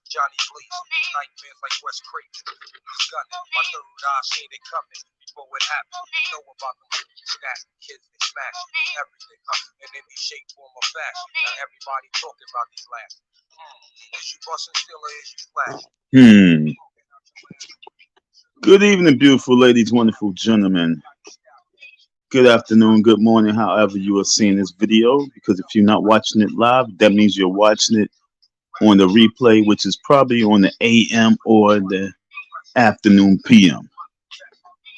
Johnny Blaze, nightmares like West Craven. He's gunning, my third eye seen it coming before it happened. Know about them snap kids, they smash everything, in any shape, form, or fashion. Now everybody talking about these last. Is you busting still or is you flashing? Good evening, beautiful ladies, wonderful gentlemen. Good afternoon, good morning, however you are seeing this video. Because if you're not watching it live, that means you're watching it on the replay, which is probably on the AM or the afternoon PM.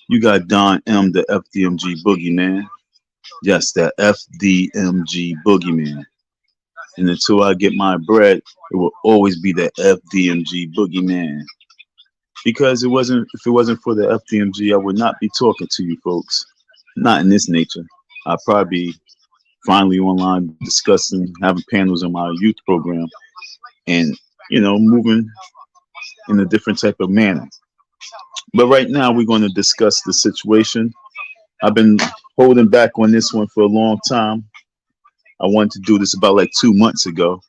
You got Don M, the FDMG Boogeyman. Yes, that FDMG Boogeyman. And until I get my bread, it will always be the FDMG Boogeyman. Because if it wasn't for the FDMG, I would not be talking to you folks. Not in this nature. I'd probably be finally online discussing, having panels in my youth program, and moving in a different type of manner. But right now we're going to discuss the situation. I've been holding back on this one for a long time. I wanted to do this about like 2 months ago,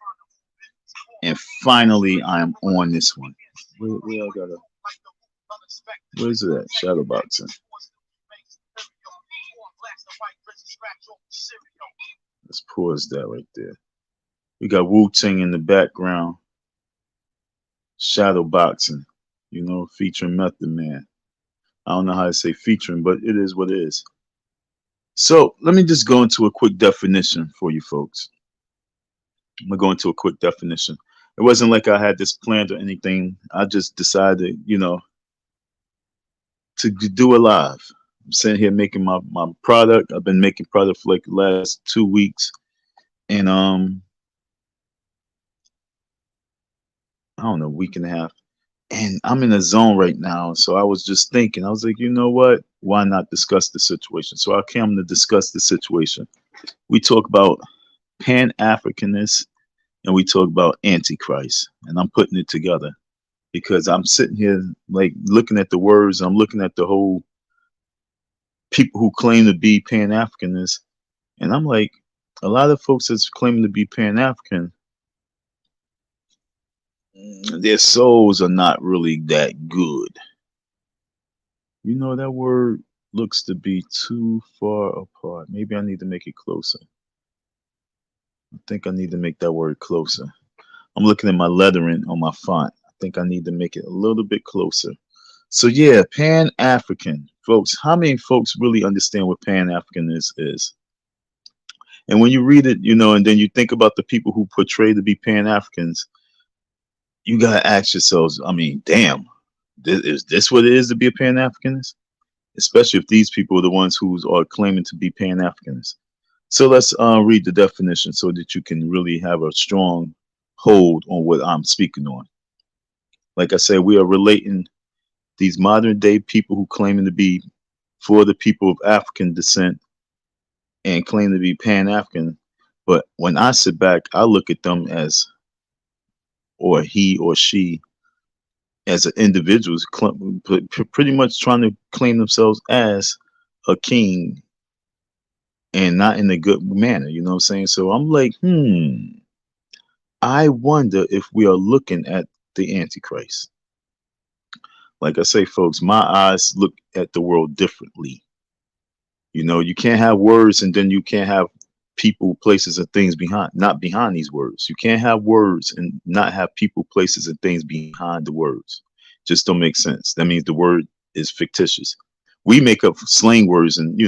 and finally I am on this one. Where's it at? Shadow boxing. Let's pause that right there. We got Wu-Tang in the background. Shadow boxing, featuring Method Man. I don't know how to say featuring, but it is what it is. So let me just go into a quick definition for you folks. I'm gonna go into a quick definition. It wasn't like I had this planned or anything. I just decided, to do it live. I'm sitting here making my product. I've been making product for like the last 2 weeks. And I don't know, week and a half. And I'm in a zone right now. So I was just thinking, I was like, you know what? Why not discuss the situation? So I came to discuss the situation. We talk about Pan-Africanists and we talk about Antichrist. And I'm putting it together because I'm sitting here like looking at the words. I'm looking at the whole people who claim to be Pan-Africanists. And I'm like, a lot of folks that's claiming to be Pan-African, their souls are not really that good. That word looks to be too far apart. Maybe I need to make it closer. I think I need to make that word closer. I'm looking at my lettering on my font. I think I need to make it a little bit closer. So yeah, Pan-African. Folks, how many folks really understand what Pan-African is? And when you read it, and then you think about the people who portray to be Pan-Africans, you gotta ask yourselves, I mean, damn, is this what it is to be a Pan-Africanist? Especially if these people are the ones who are claiming to be Pan-Africanists. So let's read the definition so that you can really have a strong hold on what I'm speaking on. Like I said, we are relating these modern day people who claiming to be for the people of African descent and claim to be Pan-African. But when I sit back, I look at them as, or he or she, as an individual, pretty much trying to claim themselves as a king and not in a good manner. You know what I'm saying? So I'm like, I wonder if we are looking at the Antichrist. Like I say, folks, my eyes look at the world differently. You can't have words and then you can't have people, places, and things not behind these words. You can't have words and not have people, places, and things behind the words. Just don't make sense. That means the word is fictitious. We make up slang words, and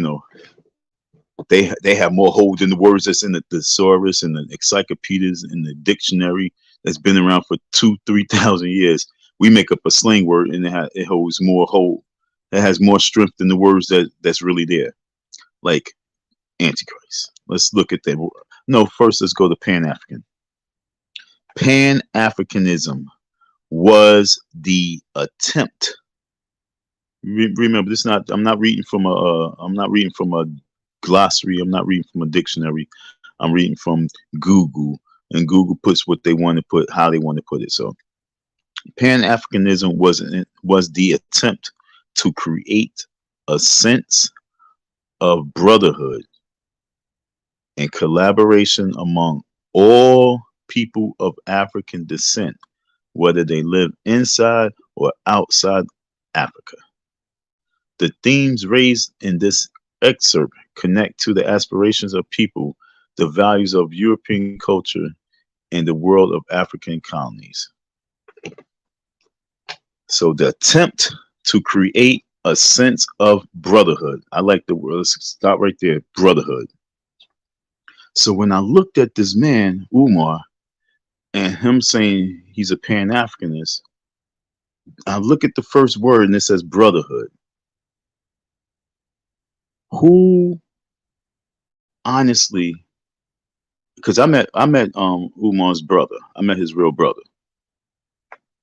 they have more hold than the words that's in the thesaurus and the encyclopedias and the dictionary that's been around for 2,000-3,000 years. We make up a slang word and it holds more hold. It has more strength than the words that's really there. Like Antichrist. Let's look at that. No, first let's go to Pan-African. Pan-Africanism was the attempt. Remember, this not. I'm not reading from a. I'm not reading from a glossary. I'm not reading from a dictionary. I'm reading from Google, and Google puts what they want to put, how they want to put it. So, Pan-Africanism was the attempt to create a sense of brotherhood and collaboration among all people of African descent, whether they live inside or outside Africa. The themes raised in this excerpt connect to the aspirations of people, the values of European culture, and the world of African colonies. So the attempt to create a sense of brotherhood. I like the word. Let's stop right there. Brotherhood. So when I looked at this man, Umar, and him saying he's a Pan Africanist, I look at the first word and it says brotherhood. Who honestly, because I met Umar's brother. I met his real brother.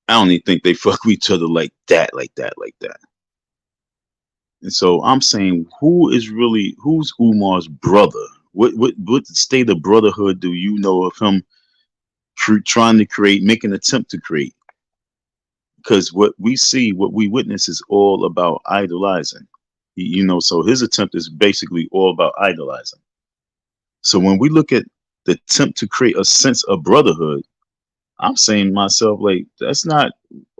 I don't even think they fuck with each other like that, like that, like that. And so I'm saying, who's Umar's brother? What state of brotherhood do you know of him trying to create, make an attempt to create? Because what we see, what we witness, is all about idolizing. So his attempt is basically all about idolizing. So when we look at the attempt to create a sense of brotherhood, I'm saying to myself, like, that's not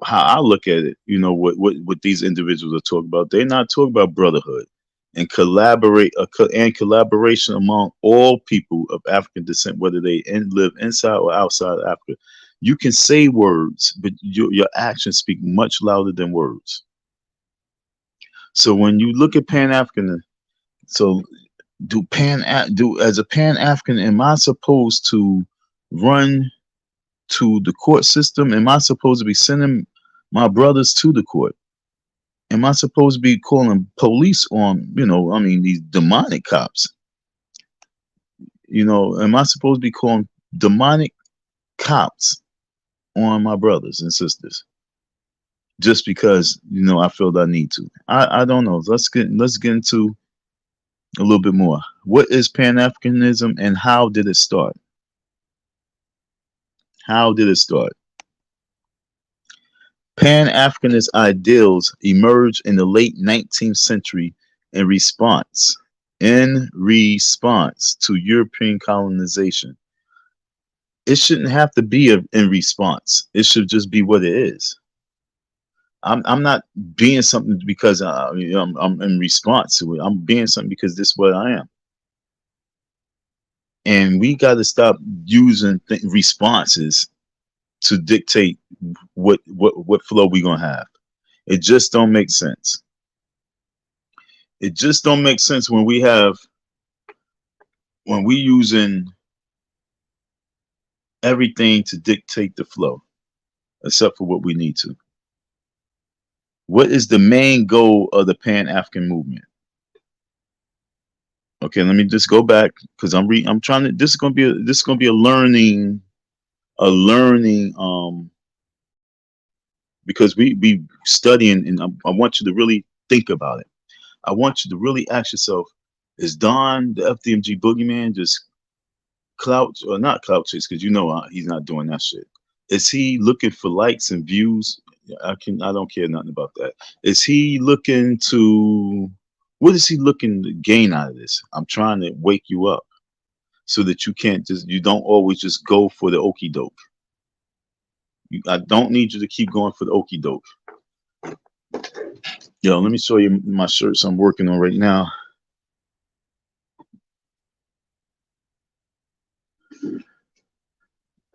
how I look at it. What these individuals are talking about. They're not talking about brotherhood and collaboration among all people of African descent, whether they live inside or outside of Africa. You can say words, but your actions speak much louder than words. So when you look at Pan African, so do as a Pan African, am I supposed to run to the court system? Am I supposed to be sending my brothers to the court? Am I supposed to be calling police on, these demonic cops? Am I supposed to be calling demonic cops on my brothers and sisters just because, I feel that I need to? I don't know. Let's get into a little bit more. What is Pan-Africanism and how did it start? How did it start? Pan-Africanist ideals emerged in the late 19th century in response to European colonization. It shouldn't have to be in response. It should just be what it is. I'm not being something because I'm in response to it. I'm being something because this is what I am. And we got to stop using responses to dictate what flow we're gonna have. It just don't make sense. It just don't make sense when we using everything to dictate the flow, except for what we need to. What is the main goal of the Pan-African movement? Okay, let me just go back because I'm trying to. This is gonna be a learning, because we studying, and I want you to really think about it. I want you to really ask yourself: is Don the FDMG boogeyman just clout or not clout chase? Because he's not doing that shit. Is he looking for likes and views? I don't care nothing about that. Is he looking to? What is he looking to gain out of this? I'm trying to wake you up so that you don't always just go for the okie doke. I don't need you to keep going for the okie doke. Yo, let me show you my shirts I'm working on right now.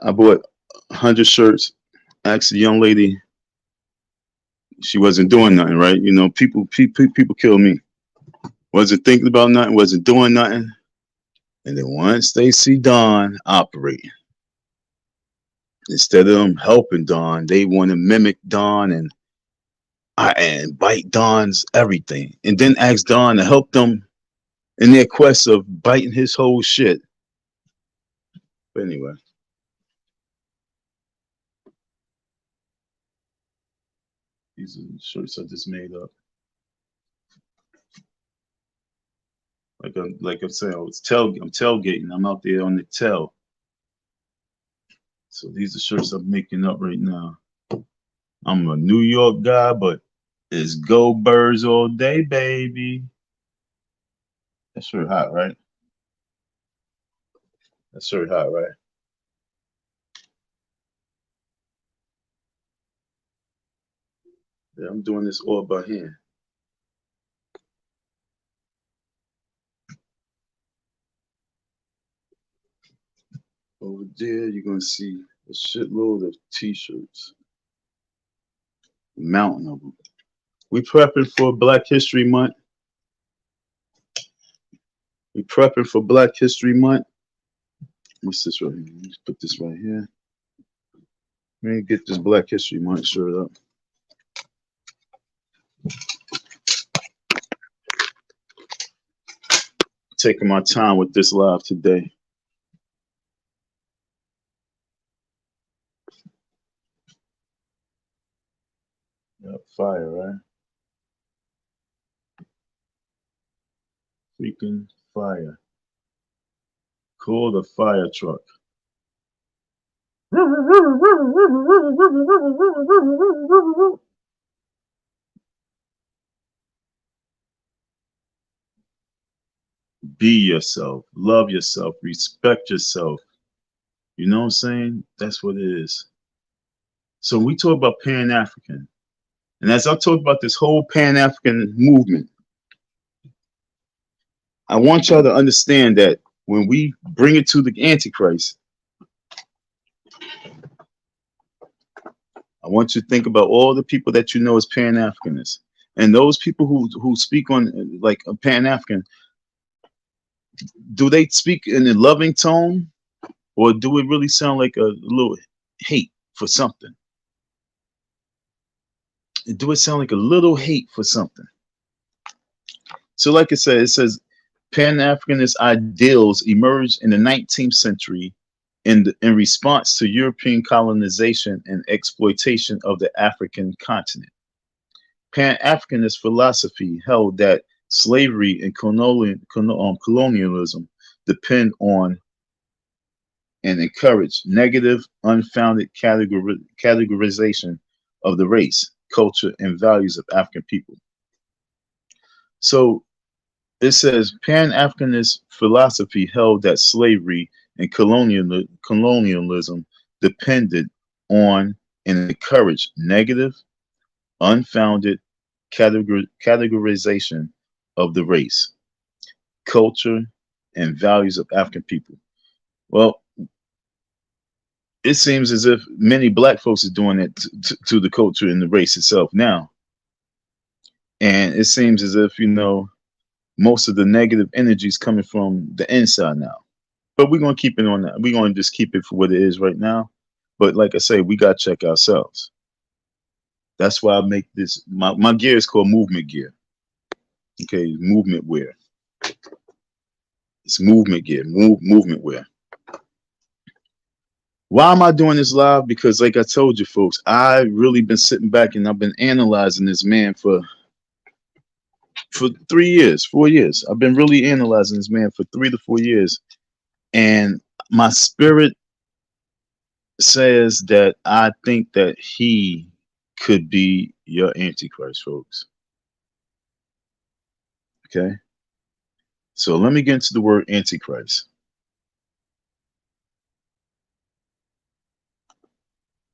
I bought 100 shirts. Asked the young lady, she wasn't doing nothing, right? People kill me. Wasn't thinking about nothing, wasn't doing nothing. And then once they see Don operating, instead of them helping Don, they want to mimic Don and bite Don's everything. And then ask Don to help them in their quest of biting his whole shit. But anyway. These are the shirts I just made up. Like I'm saying, I'm tailgating. I'm out there on the tail. So these are shirts I'm making up right now. I'm a New York guy, but it's go birds all day, baby. That's sure hot, right? That's sure hot, right? Yeah, I'm doing this all by hand. Over there, you're gonna see a shitload of t-shirts, a mountain of them. We prepping for Black History Month. We prepping for Black History Month. What's this right here? Let's put this right here. Let me get this Black History Month shirt up. Taking my time with this live today. Yep, fire, right? Freaking fire. Call the fire truck. Be yourself. Love yourself. Respect yourself. You know what I'm saying? That's what it is. So we talk about Pan-African. And as I talk about this whole Pan-African movement, I want y'all to understand that when we bring it to the Antichrist, I want you to think about all the people that you know as Pan-Africanists. And those people who speak on like a Pan-African, do they speak in a loving tone, or do it really sound like a little hate for something? Do it sound like a little hate for something? So like I said, it says Pan-Africanist ideals emerged in the 19th century in response to European colonization and exploitation of the African continent. Pan-Africanist philosophy held that slavery and colonialism depend on and encourage negative, unfounded categorization of the race, culture, and values of African people. So it says Pan-Africanist philosophy held that slavery and colonialism depended on and encouraged negative, unfounded categorization of the race, culture, and values of African people. Well, it seems as if many black folks are doing it to the culture and the race itself now. And it seems as if, most of the negative energy is coming from the inside now. But we're going to keep it on that. We're going to just keep it for what it is right now. But like I say, we got to check ourselves. That's why I make this. My gear is called movement gear. Okay, movement wear. It's movement gear, movement wear. Why am I doing this live? Because like I told you folks, I've really been sitting back and I've been analyzing this man for 3 years, 4 years. I've been really analyzing this man for 3 to 4 years. And my spirit says that I think that he could be your Antichrist, folks. Okay. So let me get into the word Antichrist.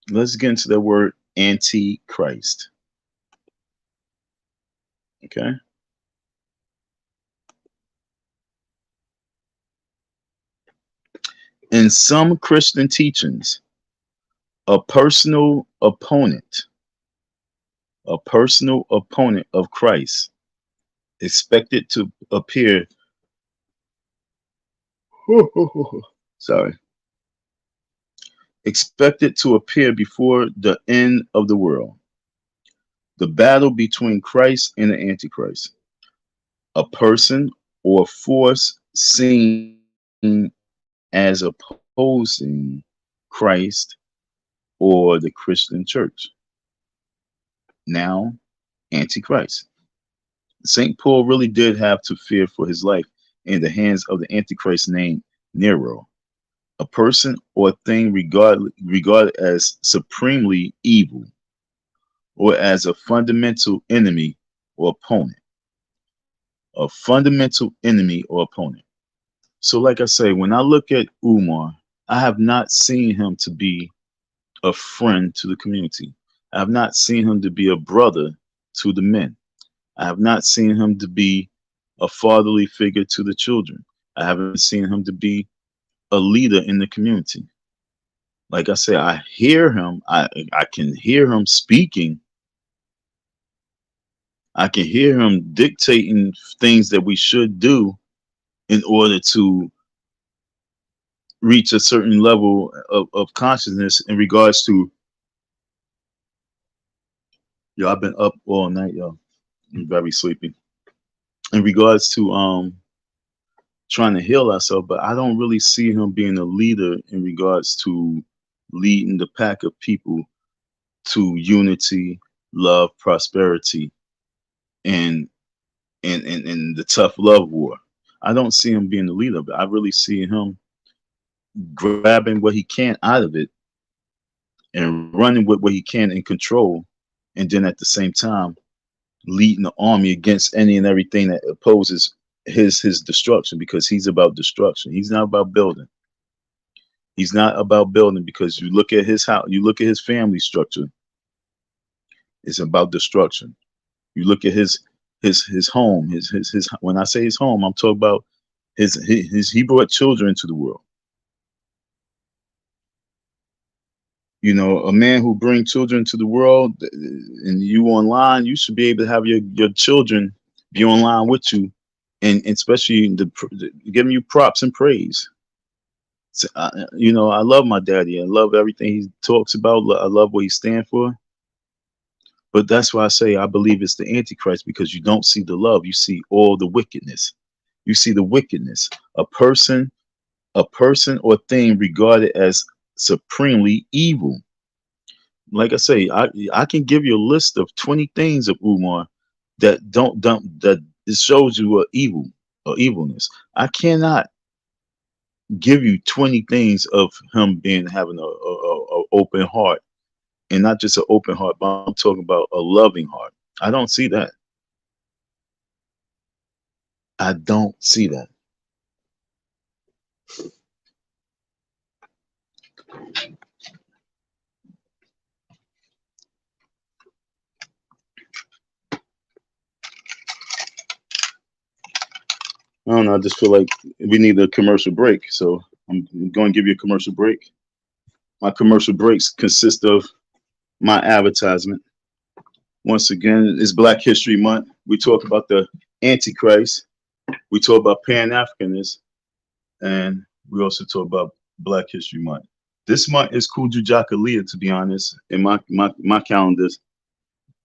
Let's get into the word Antichrist. Okay. In some Christian teachings, a personal opponent of Christ expected to appear sorry expected to appear before the end of the world. The battle between Christ and the Antichrist. A person or force seen as opposing Christ or the Christian church. Now, Antichrist. St. Paul really did have to fear for his life in the hands of the Antichrist named Nero, a person or thing regarded as supremely evil. or as a fundamental enemy or opponent. A fundamental enemy or opponent. So, like I say, when I look at Umar, I have not seen him to be a friend to the community. I have not seen him to be a brother to the men. I have not seen him to be a fatherly figure to the children. I haven't seen him to be a leader in the community. Like I say, I hear him. I can hear him speaking. I can hear him dictating things that we should do in order to reach a certain level of consciousness in regards to, yo, I've been up all night, yo. I'm very sleepy. In regards to trying to heal ourselves, but I don't really see him being a leader in regards to leading the pack of people to unity, love, prosperity, and and the tough love war. I don't see him being the leader, but I really see him grabbing what he can out of it and running with what he can in control, and then at the same time leading the army against any and everything that opposes his destruction, because he's about destruction. He's not about building. He's not about building, because you look at his house, you look at his family structure, it's about destruction. You look at his home, his when I say his home, I'm talking about his he brought children into the world. You know, a man who brings children to the world, and you online, you should be able to have your children be online with you, and especially giving you props and praise. So, you know, I love my daddy. I love everything he talks about. I love what he stands for. But that's why I say I believe it's the Antichrist, because you don't see the love. You see all the wickedness. You see the wickedness. A person or thing regarded as supremely evil. Like I say, I can give you a list of 20 things of Umar that it shows you what evil or evilness. I cannot give you 20 things of him being having a open heart, and not just an open heart, but I'm talking about a loving heart. I don't see that. I don't see that. I don't know. I just feel like we need a commercial break. So I'm going to give you a commercial break. My commercial breaks consist of my advertisement. Once again, it's Black History Month. We talk about the Antichrist. We talk about Pan Africanism. And we also talk about Black History Month. This month is Kuju to be honest, in my calendars.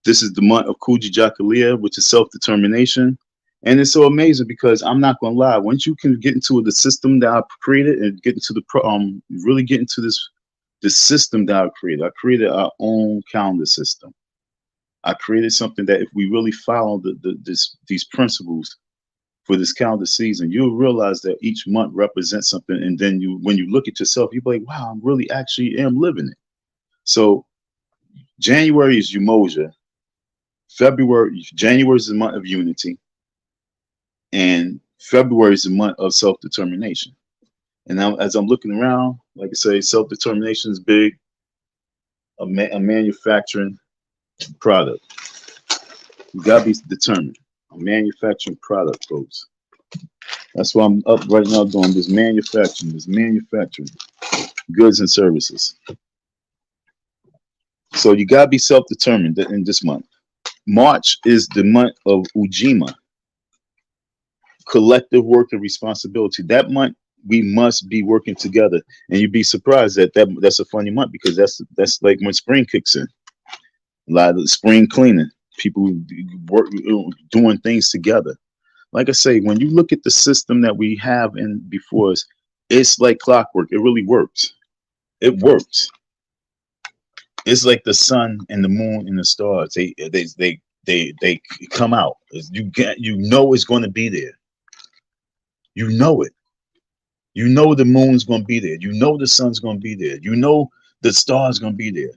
This is the month of Kuju, which is self-determination. And it's so amazing because I'm not gonna lie, once you can get into the system that I've created and get into the really get into this system that I've created. I created our own calendar system. I created something that if we really follow these principles for this calendar season, you'll realize that each month represents something. And then when you look at yourself, you'll be like, wow, I'm really actually am living it. So January is Umoja. January is the month of unity. And February is the month of self-determination. And now, as I'm looking around, like I say, self-determination is big. A manufacturing product. You gotta be determined. A manufacturing product, folks. That's why I'm up right now doing this manufacturing goods and services. So you gotta be self-determined in this month. March is the month of Ujima, collective work and responsibility. That month we must be working together, and you'd be surprised that's a funny month, because that's like when spring kicks in. A lot of spring cleaning, people work doing things together. Like I say, when you look at the system that we have in before us, it's like clockwork. It really works. It works. It's like the sun and the moon and the stars. They come out. You know it's going to be there. You know it. You know the moon's going to be there. You know the sun's going to be there. You know the star's going to be there.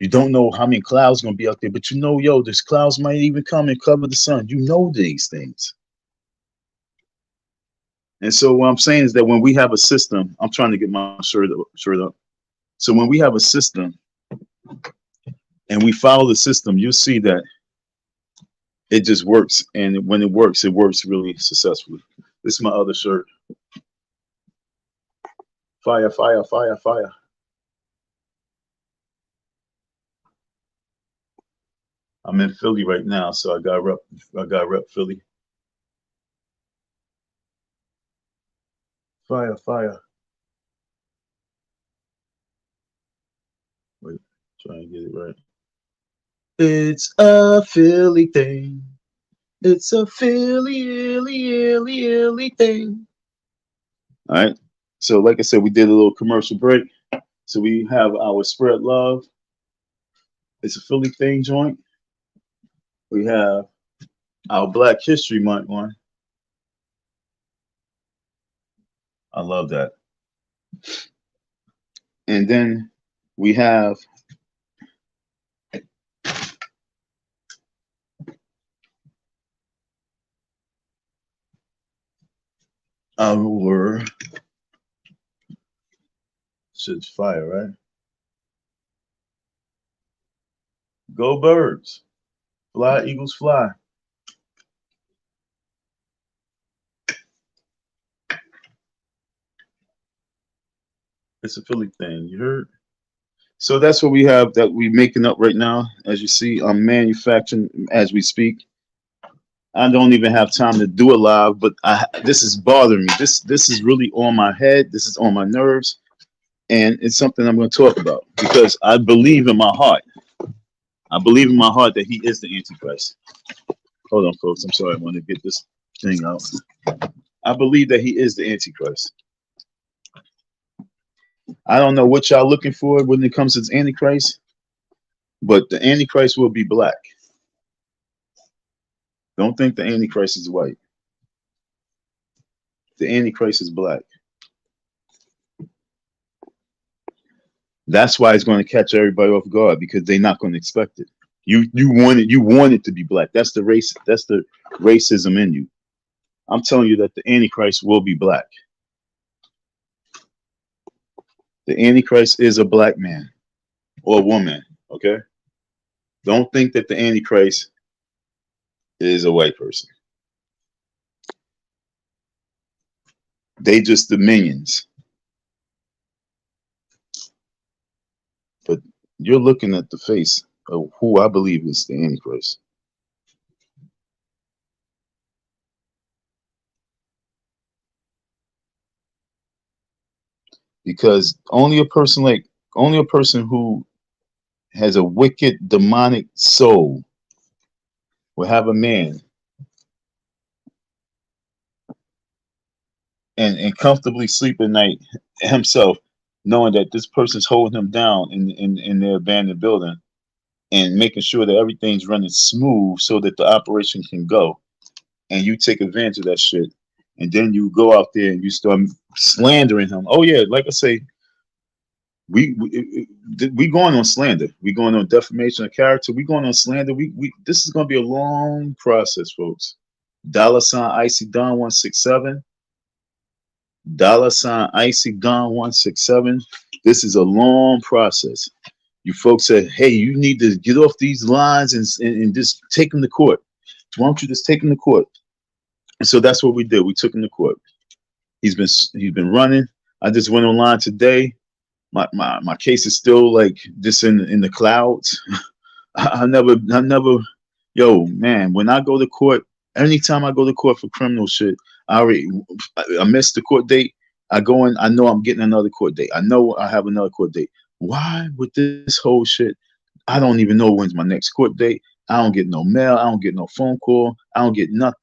You don't know how many clouds gonna be out there, but you know, yo, this clouds might even come and cover the sun. You know these things. And so what I'm saying is that when we have a system, I'm trying to get my shirt up. So when we have a system and we follow the system, you'll see that it just works. And when it works really successfully. This is my other shirt. Fire, fire, fire, fire. I'm in Philly right now, so I got rep Philly. Fire, fire. Wait, try and get it right. It's a Philly thing. It's a Philly thing. All right. So, like I said, we did a little commercial break. So we have our Spread Love. It's a Philly thing joint. We have our Black History Month one. I love that. And then we have our shit's fire, right? Go Birds. Fly, Eagles, fly. It's a Philly thing. You heard? So that's what we have that we're making up right now. As you see, I'm manufacturing as we speak. I don't even have time to do it live, but this is bothering me. This is really on my head. This is on my nerves, and it's something I'm going to talk about because I believe in my heart. I believe in my heart that he is the Antichrist. Hold on, folks. I'm sorry. I want to get this thing out. I believe that he is the Antichrist. I don't know what y'all looking for when it comes to the Antichrist, but the Antichrist will be black. Don't think the Antichrist is white. The Antichrist is black. That's why it's going to catch everybody off guard because they're not going to expect it. You want it to be black. That's the race. That's the racism in you. I'm telling you that the Antichrist will be black. The Antichrist is a black man or a woman. Okay. Don't think that the Antichrist is a white person. They just the minions. But you're looking at the face of who I believe is the Antichrist. Because only a person who has a wicked demonic soul will have a man and comfortably sleep at night himself, knowing that this person's holding him down in their abandoned building and making sure that everything's running smooth so that the operation can go. And you take advantage of that shit. And then you go out there and you start slandering him. Oh yeah, like I say, we going on slander. We going on defamation of character. We going on slander. This is gonna be a long process, folks. $ Icy Don 167. $ Icy Don 167. This is a long process. You folks said, hey, you need to get off these lines and just take him to court. Why don't you just take him to court? And so that's what we did. We took him to court. He's been running. I just went online today. My case is still like just in the clouds. I never, yo, man, when I go to court, anytime I go to court for criminal shit, I missed the court date. I go in, I know I'm getting another court date. I know I have another court date. Why with this whole shit? I don't even know when's my next court date. I don't get no mail. I don't get no phone call. I don't get nothing.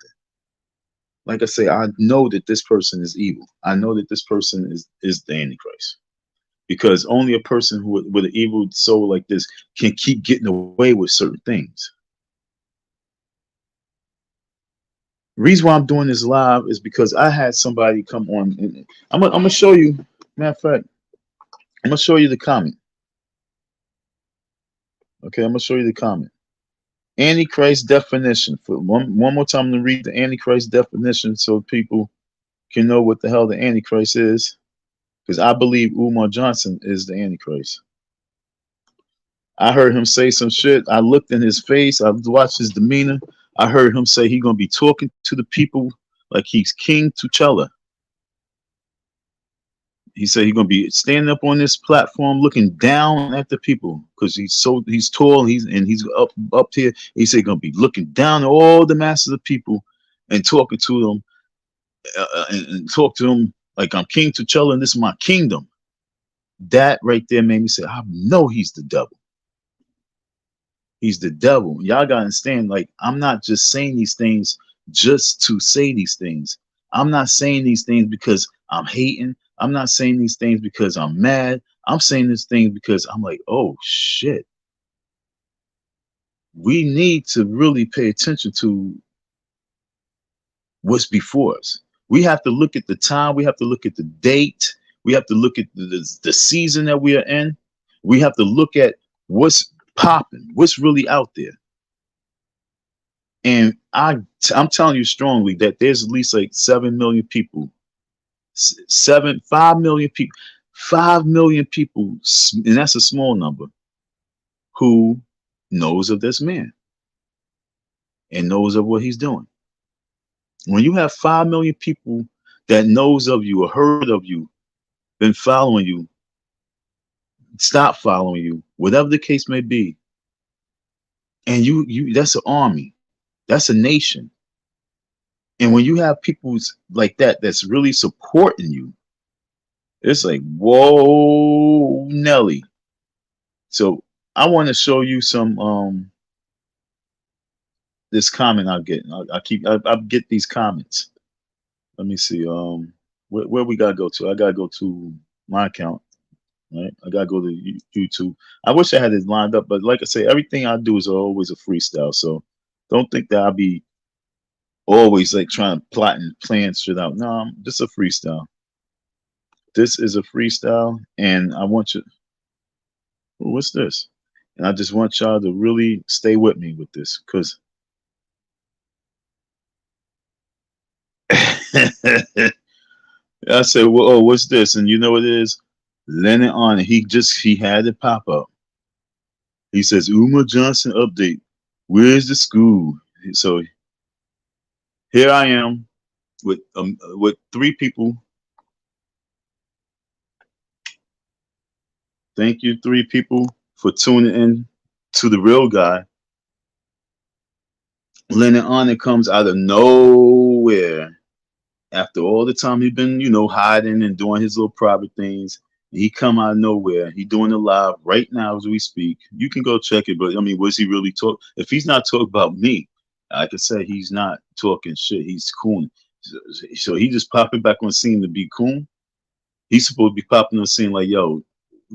Like I say, I know that this person is evil. I know that this person is the Antichrist. Because only a person with an evil soul like this can keep getting away with certain things. The reason why I'm doing this live is because I had somebody come on. And I'm gonna show you. Matter of fact, I'm gonna show you the comment. Okay, I'm gonna show you the comment. Antichrist definition. For one more time, I'm gonna read the Antichrist definition so people can know what the hell the Antichrist is. Because I believe Umar Johnson is the Antichrist. I heard him say some shit. I looked in his face. I watched his demeanor. I heard him say he's gonna be talking to the people like he's King T'Challa. He said he's gonna be standing up on this platform, looking down at the people because he's tall. He's up here. He said he's gonna be looking down at all the masses of people and talking to them and talk to them like I'm King T'Challa and this is my kingdom. That right there made me say, I know he's the devil. He's the devil. Y'all gotta understand, like, I'm not just saying these things just to say these things. I'm not saying these things because I'm hating. I'm not saying these things because I'm mad. I'm saying these things because I'm like, oh shit. We need to really pay attention to what's before us. We have to look at the time. We have to look at the date. We have to look at the season that we are in. We have to look at what's popping, what's really out there. And I'm telling you strongly that there's at least like 7 million people, 5 million people, 5 million people, and that's a small number, who knows of this man and knows of what he's doing. When you have 5 million people that knows of you or heard of you, been following you, stop following you, whatever the case may be, and you that's an army, that's a nation. And when you have people like that that's really supporting you, it's like, whoa, Nelly. So I want to show you some this comment I get. I get these comments. Let me see. Where we gotta go to? I gotta go to my account. Right? I gotta go to YouTube. I wish I had it lined up, but like I say, everything I do is always a freestyle. So don't think that I'll be always like trying to plot and plan shit out. No, I'm just a freestyle. This is a freestyle, and I want you. What's this? And I just want y'all to really stay with me with this, because I said, well, oh, what's this? And you know what it is? Lennon on it. He had it pop up. He says, Umar Johnson update. Where's the school? So here I am with 3 people. Thank you, 3 people, for tuning in to the real guy. Lennon on it comes out of nowhere. After all the time he'd been, hiding and doing his little private things, he come out of nowhere. He doing it live right now as we speak. You can go check it, but I mean, was he really talk? If he's not talking about me, like I said, he's not talking shit. He's coon. So he just popping back on scene to be coon. He's supposed to be popping on scene like, yo,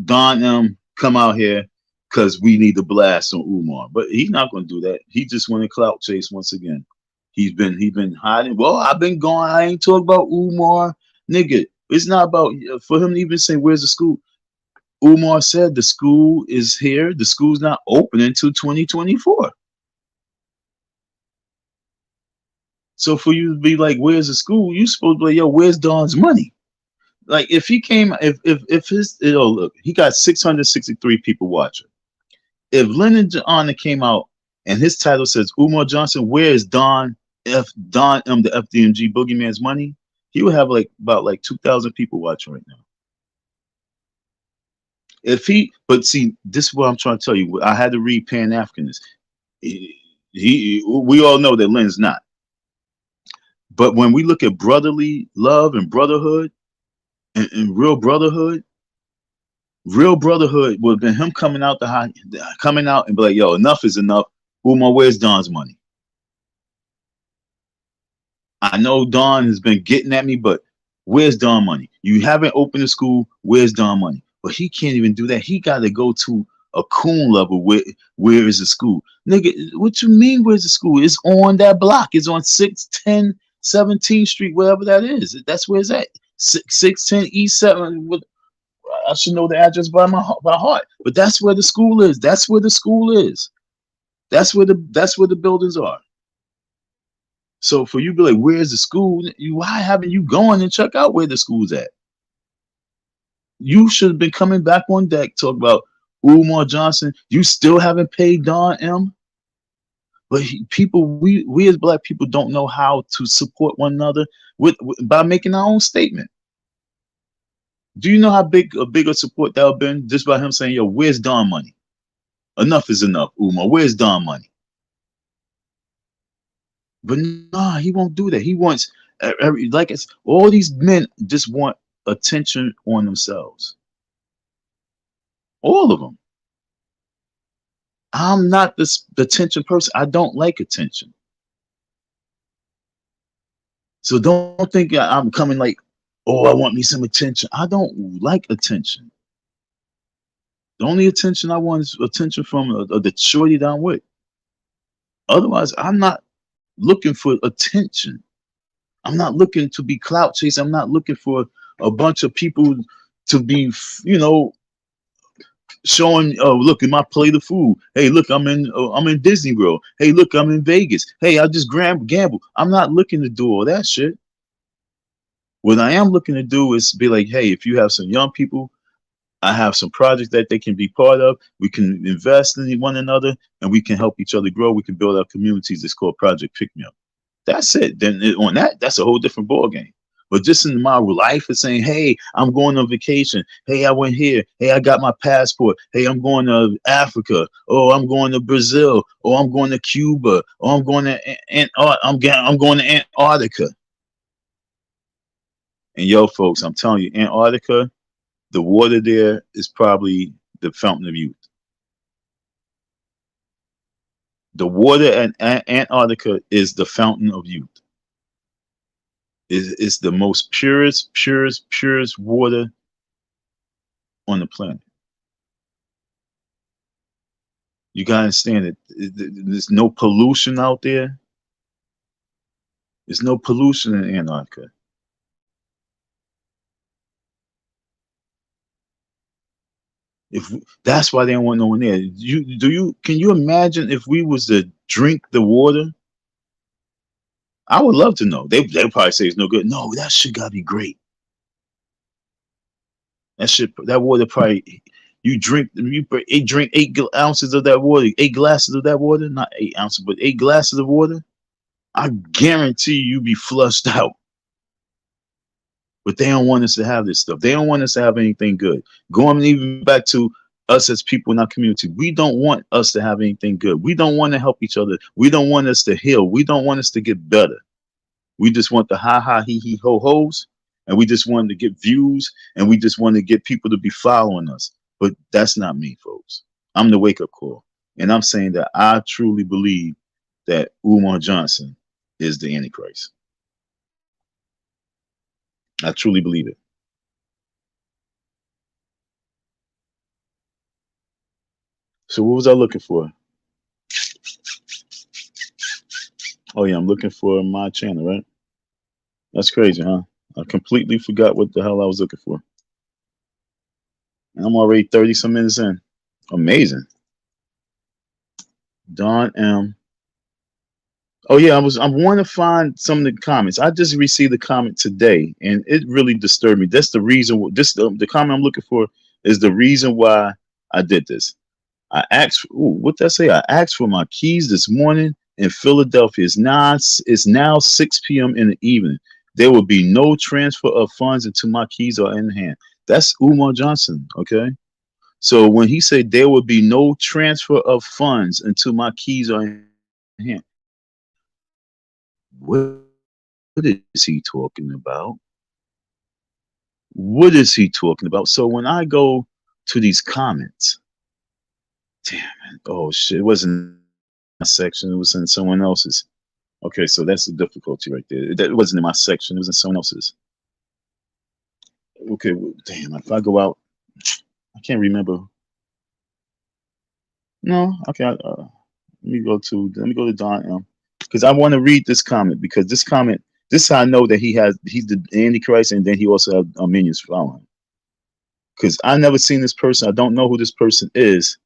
Don M, come out here because we need to blast on Umar. But he's not going to do that. He just want to clout chase once again. He been hiding. Well, I've been gone. I ain't talking about Umar, nigga. It's not about for him to even say where's the school. Umar said the school is here. The school's not open until 2024. So for you to be like, where's the school? You supposed to be like, yo, where's Don's money? Like if he came, if his, look, he got 663 people watching. If Lennon Honor came out and his title says Umar Johnson, where is Don M, the FDMG Boogeyman's money? He would have about 2,000 people watching right now. But see, this is what I'm trying to tell you. I had to read Pan Africanist. We all know that Len's not. But when we look at brotherly love and brotherhood and real brotherhood would have been him coming out and be like, yo, enough is enough. Umar, where's Don's money? I know Don has been getting at me, but where's Don money? You haven't opened the school. Where's Don money? But he can't even do that. He got to go to a coon level. Where is the school? Nigga, what you mean where's the school? It's on that block. It's on 610 17th Street, wherever that is. That's where it's at. 610 East 7. I should know the address by heart. But that's where the school is. That's where the school is. That's where the buildings are. So for you to be like, where's the school? Why haven't you gone and check out where the school's at? You should have been coming back on deck talk about Umar Johnson. You still haven't paid Don M. But people, we as black people don't know how to support one another by making our own statement. Do you know how big a support that would have been just by him saying, yo, where's Don money? Enough is enough, Umar. Where's Don money? But nah, he won't do that. He wants like it's all these men just want attention on themselves. All of them. I'm not the attention person. I don't like attention. So don't think I'm coming like, oh, I want me some attention. I don't like attention. The only attention I want is attention from the shorty that I'm with. Otherwise, I'm not looking for attention. I'm not looking to be clout chasing. I'm not looking for a bunch of people to be, showing, oh, look at my plate of food. Hey, look, I'm in Disney World. Hey, look, I'm in Vegas. Hey, I just gamble. I'm not looking to do all that shit. What I am looking to do is be like, hey, if you have some young people, I have some projects that they can be part of. We can invest in one another and we can help each other grow. We can build our communities. It's called Project Pick Me Up. That's it. Then on that's a whole different ball game. But just in my life of saying, hey, I'm going on vacation. Hey, I went here. Hey, I got my passport. Hey, I'm going to Africa. Oh, I'm going to Brazil. Oh, I'm going to Cuba. Oh, I'm going to I'm going to Antarctica. And yo, folks, I'm telling you, Antarctica, the water there is probably the fountain of youth. The water in Antarctica is the fountain of youth. It's the most purest water on the planet. You gotta understand it. There's no pollution out there. There's no pollution in Antarctica. That's why they don't want no one there. Can you imagine if we was to drink the water? I would love to know. They'll probably say it's no good. No, that shit gotta be great. That water probably you drink 8 ounces of that water, 8 glasses of that water, not 8 ounces, but 8 glasses of water. I guarantee you be flushed out. But they don't want us to have this stuff. They don't want us to have anything good. Going even back to us as people in our community, we don't want us to have anything good. We don't want to help each other. We don't want us to heal. We don't want us to get better. We just want the ha ha he he ho ho's, and we just want to get views, and we just want to get people to be following us. But that's not me, folks. I'm the wake up call, and I'm saying that I truly believe that Umar Johnson is the Antichrist. I truly believe it. So what was I looking for? Oh yeah, I'm looking for my channel, right? That's crazy, huh? I completely forgot what the hell I was looking for. And I'm already 30 some minutes in. Amazing. Don M. Oh yeah, I want to find some of the comments. I just received a comment today, and it really disturbed me. That's the reason. The comment I'm looking for is the reason why I did this. I asked. Ooh, what did I say? I asked for my keys this morning in Philadelphia. It's now 6 p.m. in the evening. There will be no transfer of funds until my keys are in hand. That's Umar Johnson. Okay. So when he said there will be no transfer of funds until my keys are in hand, what is he talking about? What is he talking about? So when I go to these comments, damn it, oh shit, it wasn't my section, it was in someone else's. Okay, so that's the difficulty right there. That wasn't in my section, it was in someone else's. Okay, well, damn, if I go out, I can't remember. No, okay, let me go to Don M, because I want to read this comment, because this comment, this is how I know that he's the Antichrist, and then he also has minions following. because I never seen this person. I don't know who this person is,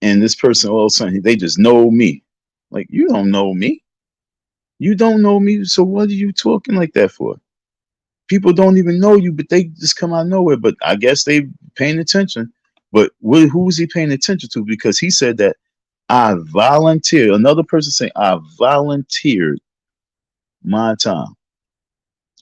and this person all of a sudden they just know me. Like, you don't know me. You don't know me. So what are you talking like that for? People don't even know you, but they just come out of nowhere. But I guess they paying attention. But who is he paying attention to? Because he said that I volunteered. Another person saying I volunteered my time.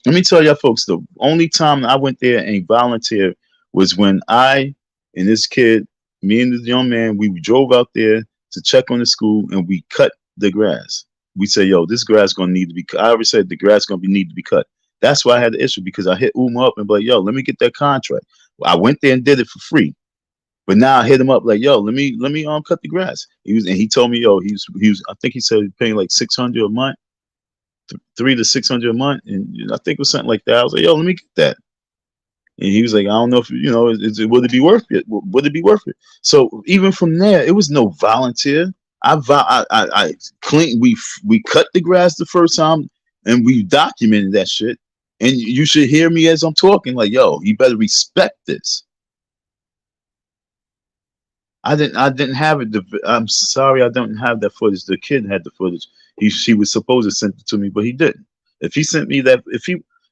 Let me tell y'all folks, the only time I went there and volunteered was when I and this kid, me and this young man, we drove out there to check on the school and we cut the grass. We said, yo, this grass gonna need to be cut. I already said the grass gonna need to be cut. That's why I had the issue, because I hit Umar up and be like, yo, let me get that contract. Well, I went there and did it for free. But now I hit him up like, yo, let me cut the grass. He told me, yo, he was I think he said he was paying like 600 a month, 300 to 600 a month, and I think it was something like that. I was like, yo, let me get that. And he was like, I don't know if would it be worth it? Would it be worth it? So even from there, it was no volunteer. I clean. We cut the grass the first time, and we documented that shit. And you should hear me as I'm talking, like, yo, you better respect this. I didn't have it. I'm sorry, I don't have that footage. The kid had the footage. She was supposed to send it to me, but he didn't. If he sent me that,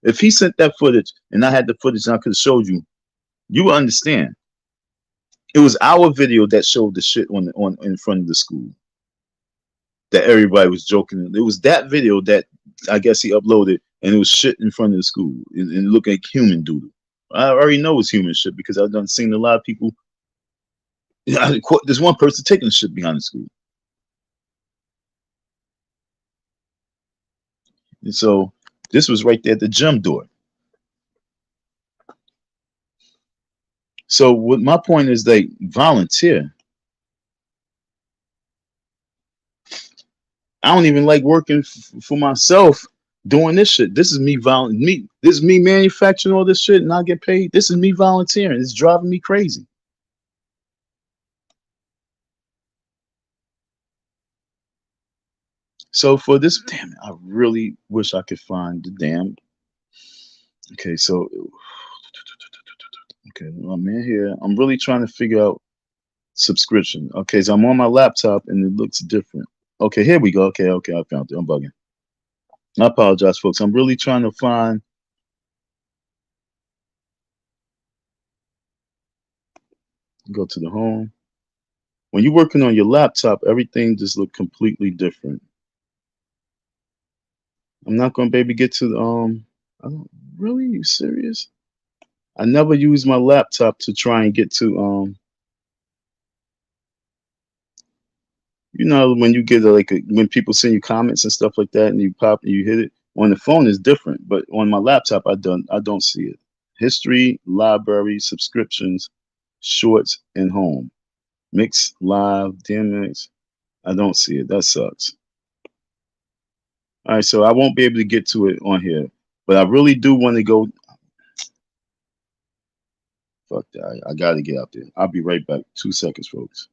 if he sent that footage and I had the footage and I could have showed you, you would understand. It was our video that showed the shit on in front of the school that everybody was joking. It was that video that I guess he uploaded, and it was shit in front of the school and look like human doodle. I already know it's human shit because I've done seen a lot of people. There's one person taking the shit behind the school. And so this was right there at the gym door. So what my point is, they volunteer. I don't even like working for myself doing this shit. This is this is me manufacturing all this shit and I get paid. This is me volunteering. It's driving me crazy. So for this, damn it, I really wish I could find the damn. Okay, so okay, I'm in here. I'm really trying to figure out subscription. Okay, so I'm on my laptop and it looks different. Okay, here we go. Okay, I found it. I'm bugging. I apologize, folks. I'm really trying to find. Go to the home. When you're working on your laptop, everything just look completely different. I'm not gonna be able to get to the I don't really. You serious? I never use my laptop to try and get to when you get when people send you comments and stuff like that and you pop and you hit it on the phone is different, but on my laptop I don't see it. History, library, subscriptions, shorts, and home. Mix live, DMX. I don't see it. That sucks. All right, so I won't be able to get to it on here, but I really do want to go. Fuck that. I got to get out there. I'll be right back. 2 seconds, folks.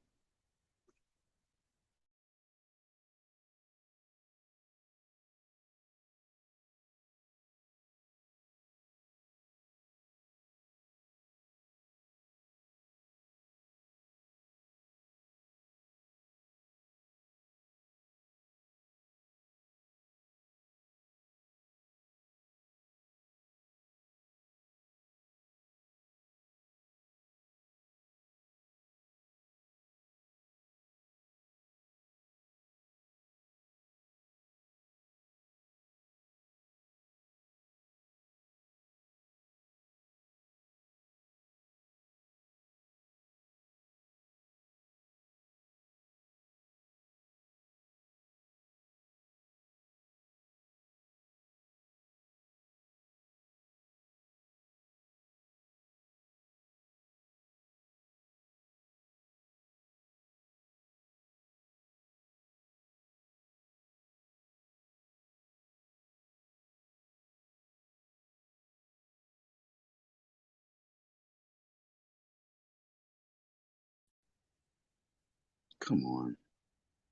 Come on.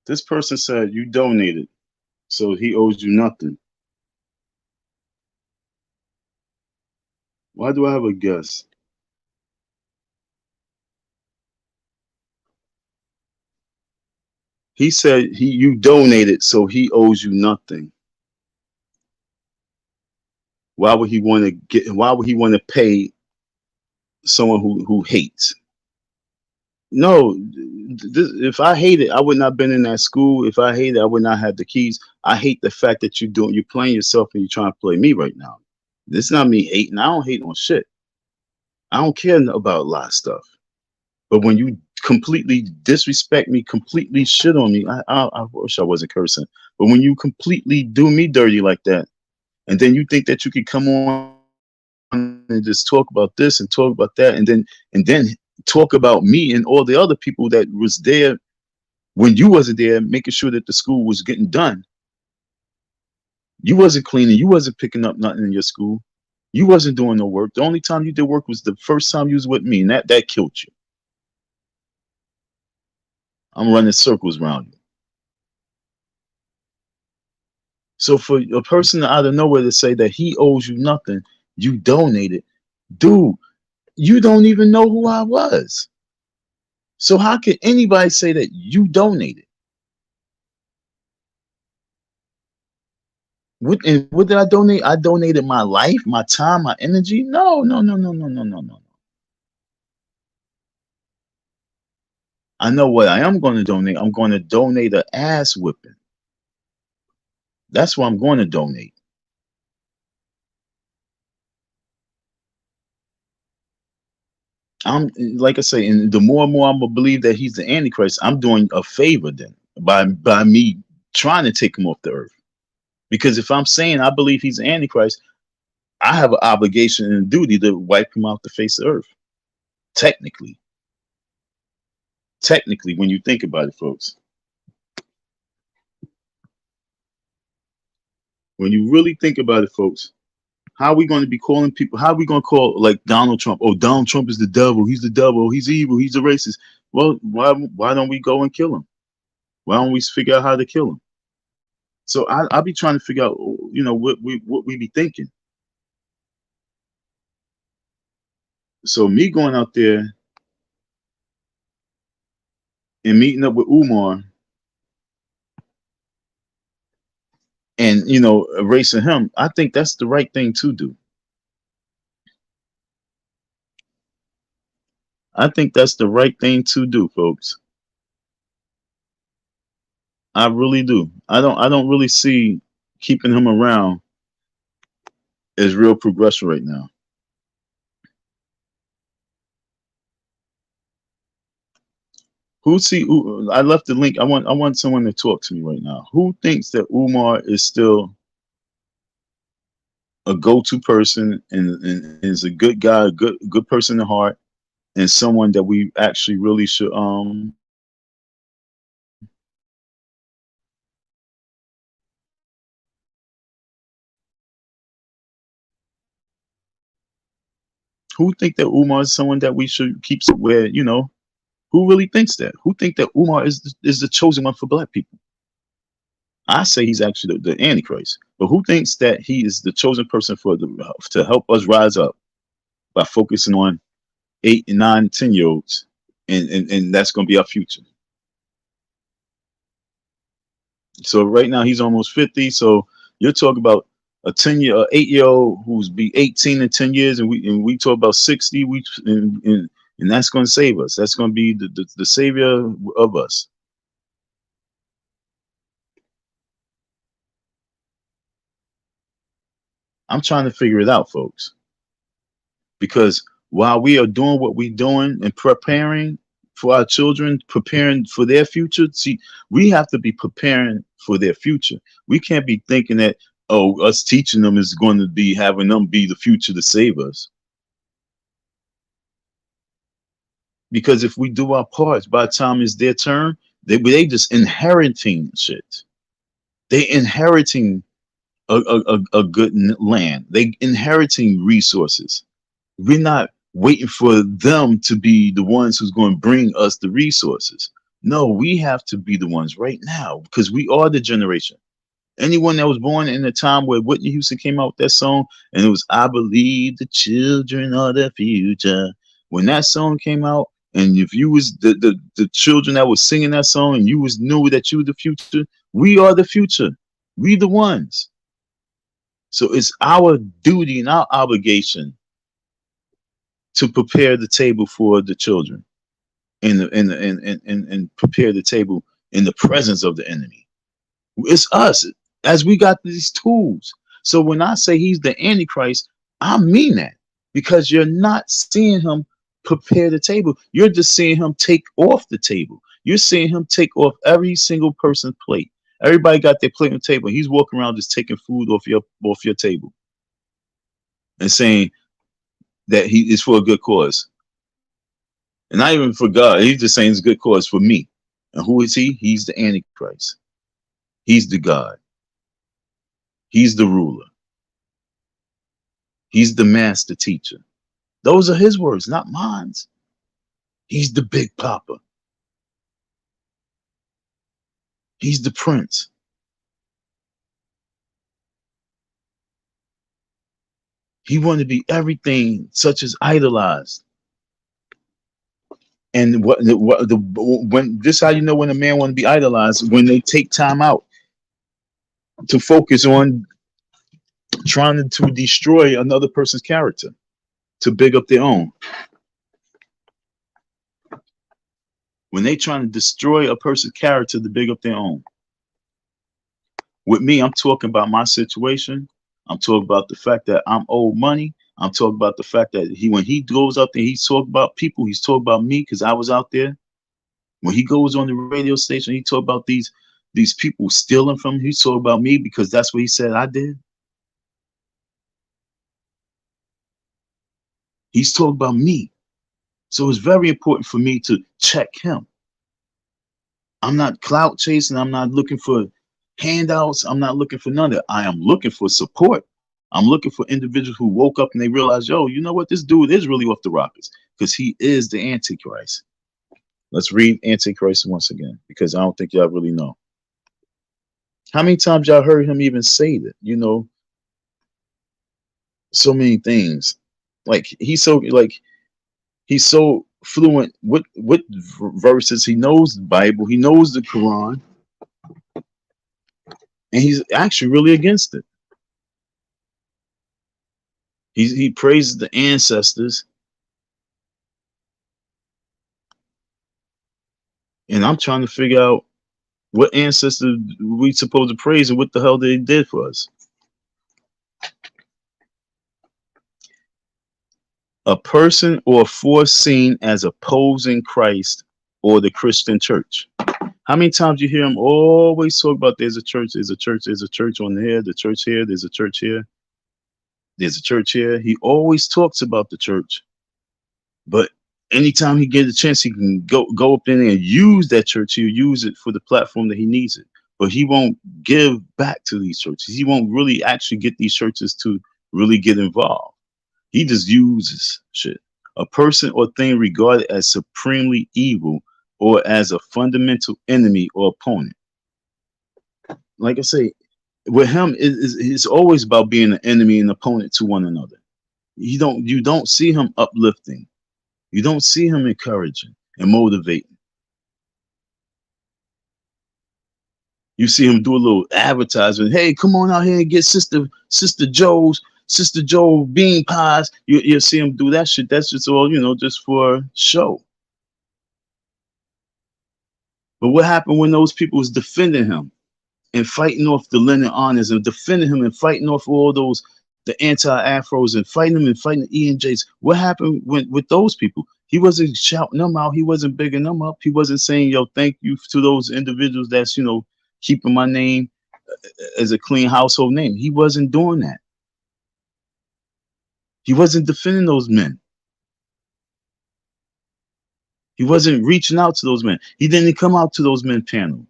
This person said you donated, so he owes you nothing. Why do I have a guess? He said you donated, so he owes you nothing. Why would he want to get? Why would he want to pay someone who hates? No, if I hated, I would not have been in that school. If I hated, I would not have the keys. I hate the fact that you're playing yourself and you're trying to play me right now. This is not me hating. I don't hate on shit. I don't care about a lot of stuff. But when you completely disrespect me, completely shit on me, I wish I wasn't cursing. But when you completely do me dirty like that, and then you think that you could come on and just talk about this and talk about that, and then talk about me and all the other people that was there when you wasn't there, making sure that the school was getting done. You wasn't cleaning, you wasn't picking up nothing in your school, you wasn't doing no work. The only time you did work was the first time you was with me, and that killed you. I'm running circles around you. So for a person out of nowhere to say that he owes you nothing, you donated, dude, you don't even know who I was. So how can anybody say that you donated? What did I donate? I donated my life, my time, my energy. No, no, no, no, no, no, no, no. I know what I am going to donate. I'm going to donate an ass whipping. That's what I'm going to donate. I'm like I say, and the more and more I'm gonna believe that he's the Antichrist, I'm doing a favor then by me trying to take him off the earth. Because if I'm saying I believe he's the Antichrist, I have an obligation and a duty to wipe him off the face of the earth. Technically, when you think about it, folks, when you really think about it, folks, how are we going to be calling people? How are we going to call like Donald Trump? Oh, Donald Trump is the devil. He's the devil. He's evil. He's a racist. Well, why don't we go and kill him? Why don't we figure out how to kill him? So I'll be trying to figure out, what we be thinking. So me going out there and meeting up with Umar and erasing him, I think that's the right thing to do. I think that's the right thing to do, folks. I really do. I don't really see keeping him around as real progression right now. I left the link. I want someone to talk to me right now. Who thinks that Umar is still a go-to person and is a good guy, a good person at heart, and someone that we actually really should who think that Umar is someone that we should keep where, who really thinks that? Who think that Umar is the chosen one for black people? I say he's actually the Antichrist. But who thinks that he is the chosen person to help us rise up by focusing on 8 and 9, 10-year olds, and that's going to be our future. So right now he's almost 50. So you're talking about a 8-year-old who's be 18 in 10 years, and we talk about 60. And that's going to save us. That's going to be the savior of us. I'm trying to figure it out, folks, because while we are doing what we're doing and preparing for our children, preparing for their future, see, we have to be preparing for their future. We can't be thinking that, oh, us teaching them is going to be having them be the future to save us. Because if we do our parts, by the time it's their turn, they just inheriting shit. They inheriting a good land. They inheriting resources. We're not waiting for them to be the ones who's going to bring us the resources. No, we have to be the ones right now, because we are the generation. Anyone that was born in the time where Whitney Houston came out with that song, and it was "I Believe the Children of the Future." When that song came out, And if you was the children that was singing that song and you was knew that you were the future, we are the future. We the ones. So it's our duty and our obligation to prepare the table for the children and prepare the table in the presence of the enemy. It's us as we got these tools. So when I say he's the Antichrist, I mean that because you're not seeing him prepare the table. You're just seeing him take off the table. You're seeing him take off every single person's plate. Everybody got their plate on the table. He's walking around just taking food off your table and saying that he is for a good cause. And not even for God. He's just saying it's a good cause for me. And who is he? He's the Antichrist. He's the God. He's the ruler. He's the master teacher. Those are his words, not mine. He's the big papa. He's the prince. He wanted to be everything, such as idolized. And when this how you know when a man want to be idolized, when they take time out to focus on trying to destroy another person's character, to big up their own. When they trying to destroy a person's character to big up their own. With me, I'm talking about my situation. I'm talking about the fact that I'm owed money. I'm talking about the fact that when he goes out there, he's talking about people. He's talking about me because I was out there. When he goes on the radio station, he talk about these people stealing from him. He talk about me because that's what he said I did. He's talking about me. So it's very important for me to check him. I'm not clout chasing. I'm not looking for handouts. I'm not looking for none of that. I am looking for support. I'm looking for individuals who woke up and they realized, yo, you know what? This dude is really off the rockets because he is the Antichrist. Let's read Antichrist once again because I don't think y'all really know. How many times y'all heard him even say that? You know, so many things. Like he's so fluent with verses. He knows the Bible. He knows the Quran. And he's actually really against it. He praises the ancestors. And I'm trying to figure out what ancestors we supposed to praise and what the hell they did for us. A person or force seen as opposing Christ or the Christian church. How many times you hear him always talk about there's a church on here, the church here, there's a church here, there's a church here. He always talks about the church. But anytime he gets a chance, he can go up in there and use that church. He'll use it for the platform that he needs it. But he won't give back to these churches. He won't really actually get these churches to really get involved. He just uses shit. A person or thing regarded as supremely evil or as a fundamental enemy or opponent. Like I say, with him, it's always about being an enemy and opponent to one another. You don't see him uplifting. You don't see him encouraging and motivating. You see him do a little advertisement. Hey, come on out here and get Sister Joe bean pies. You see him do that shit. That's just all, just for show. But what happened when those people was defending him and fighting off the Lennon honors and defending him and fighting off all those the anti-Afros and fighting them and fighting the ENJs? What happened with those people? He wasn't shouting them out. He wasn't bigging them up. He wasn't saying, yo, thank you to those individuals that's, keeping my name as a clean household name. He wasn't doing that. He wasn't defending those men. He wasn't reaching out to those men. He didn't come out to those men panel.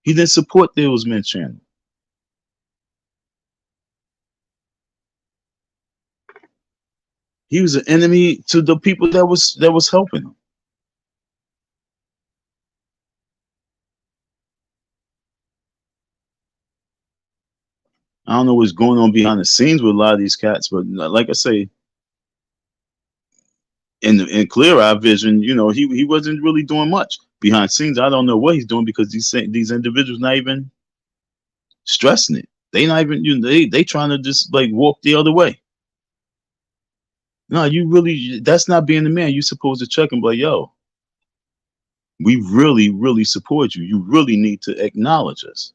He didn't support those men channel. He was an enemy to the people that was helping him. I don't know what's going on behind the scenes with a lot of these cats, but like I say, In clear eye vision, he wasn't really doing much behind scenes. I don't know what he's doing because these individuals not even stressing it. They not even they trying to just like walk the other way. No, you really that's not being the man. You supposed to check and be like, yo, we really, really support you. You really need to acknowledge us.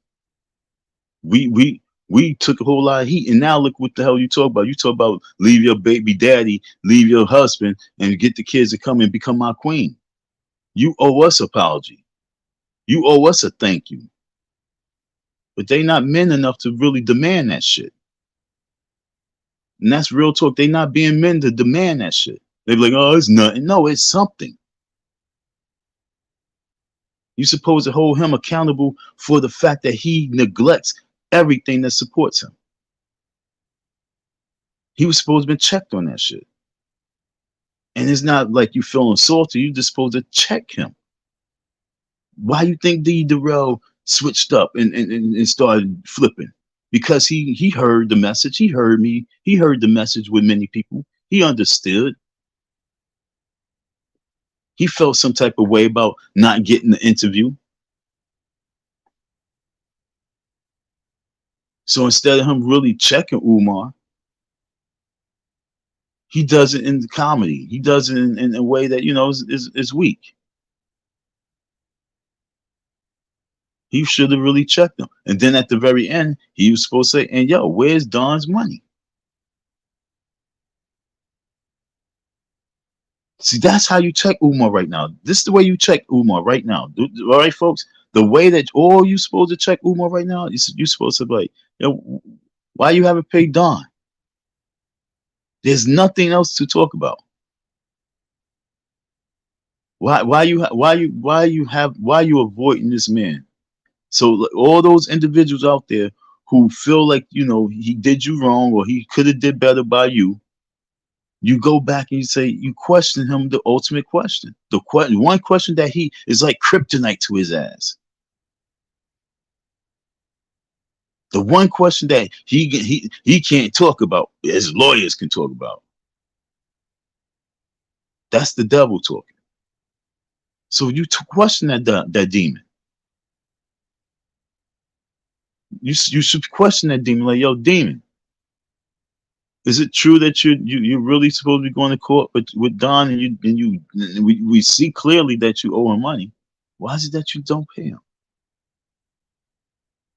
We took a whole lot of heat, and now look what the hell you talk about. You talk about leave your baby daddy, leave your husband, and get the kids to come and become my queen. You owe us apology. You owe us a thank you. But they not men enough to really demand that shit. And that's real talk. They not being men to demand that shit. They be like, oh, it's nothing. No, it's something. You supposed to hold him accountable for the fact that he neglects everything that supports him. He was supposed to be checked on that shit. And it's not like you feeling salty. You just supposed to check him. Why you think D. Darrell switched up and started flipping? Because he heard the message. He heard me. He heard the message with many people. He understood. He felt some type of way about not getting the interview. So instead of him really checking Umar, he does it in the comedy. He does it in a way that, is weak. He should have really checked him. And then at the very end, he was supposed to say, and yo, where's Don's money? See, that's how you check Umar right now. This is the way you check Umar right now. All right, folks? The way that all you supposed to check Umar right now, you're supposed to be like, yo, why you haven't paid Don? There's nothing else to talk about. Why you avoiding this man? So all those individuals out there who feel like he did you wrong or he could have did better by you, you go back and you say you question him the ultimate question. One question that he is like kryptonite to his ass. The one question that he can't talk about, his lawyers can talk about. That's the devil talking. So you question that demon. You should question that demon like, yo, demon, is it true that you're really supposed to be going to court with Don and we see clearly that you owe him money? Why is it that you don't pay him?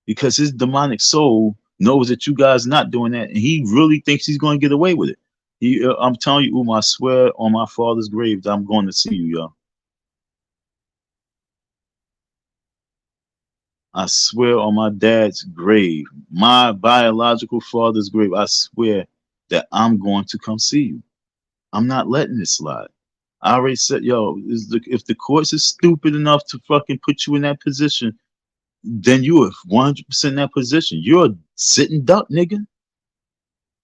Because his demonic soul knows that you guys not doing that, and he really thinks he's going to get away with it. I'm telling you, Umar, I swear on my father's grave that I'm going to see you, y'all. I swear on my dad's grave, my biological father's grave, I swear that I'm going to come see you. I'm not letting this slide. I already said, yo, if the courts is stupid enough to fucking put you in that position, then you are 100% in that position. You're a sitting duck, nigga.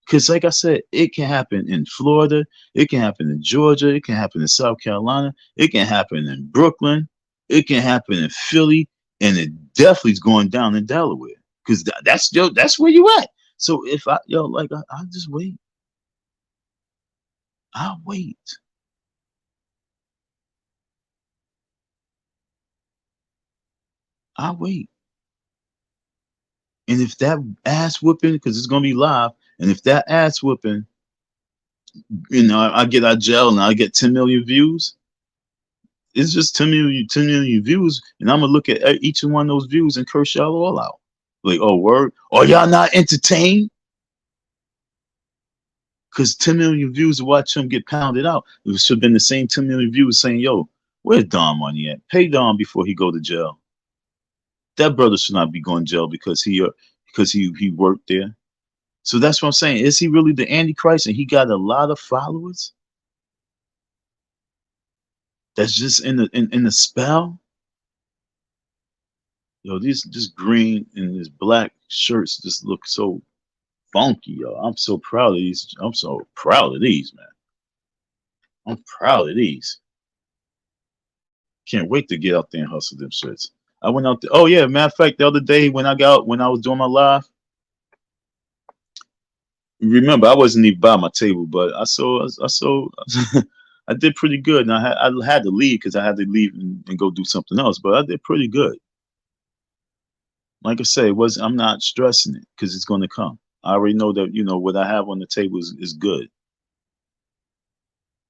Because like I said, it can happen in Florida. It can happen in Georgia. It can happen in South Carolina. It can happen in Brooklyn. It can happen in Philly. And it definitely is going down in Delaware. Because that's where you at. So if I'll just wait. I'll wait. I'll wait. And if that ass whooping, because it's gonna be live, and if that ass whooping, I get out of jail and I get 10 million views, it's just 10 million views, and I'm gonna look at each and one of those views and curse y'all all out. Like, oh, word, are y'all not entertained? Because 10 million views to watch him get pounded out. It should have been the same 10 million views saying, yo, where's Don money at? Pay Don before he go to jail. That brother should not be going to jail because he worked there. So that's what I'm saying. Is he really the Antichrist and he got a lot of followers? That's just in the spell. Yo, this green and this black shirts just look so funky, yo. I'm so proud of these. I'm so proud of these, man. I'm proud of these. Can't wait to get out there and hustle them shirts. I went out there. Oh yeah, matter of fact, the other day when I was doing my live, remember I wasn't even by my table, but I saw I did pretty good, and I had to leave because I had to leave and go do something else. But I did pretty good. Like I say, I'm not stressing it because it's going to come. I already know that what I have on the table is good,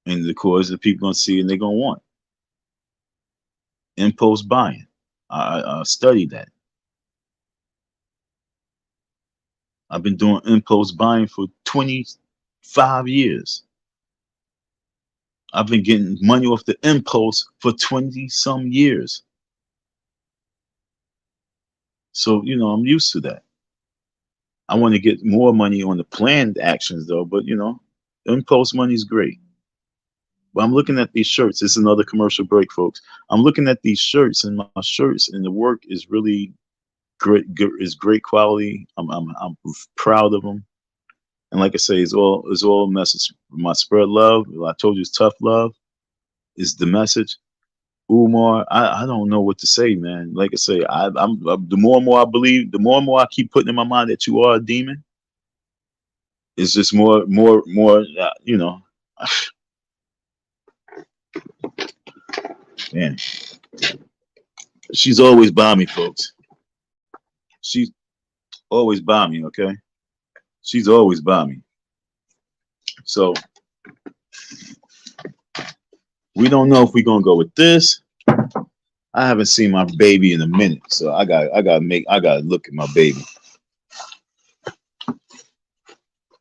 and of course the people gonna see and they're gonna want impulse buying. I studied that. I've been doing impulse buying for 25 years. I've been getting money off the impulse for 20 some years. So, I'm used to that. I want to get more money on the planned actions though, but impulse money is great. But I'm looking at these shirts. This is another commercial break, folks. I'm looking at these shirts, and my shirts and the work is really great. Is great quality. I'm proud of them. And like I say, it's all a message. My spread love. I told you it's tough love is the message. Umar, I don't know what to say, man. Like I say, the more and more I believe, the more and more I keep putting in my mind that you are a demon. It's just more. Man, she's always by me, folks. She's always by me. Okay, she's always by me. So we don't know if we're gonna go with this. I haven't seen my baby in a minute, so I gotta look at my baby.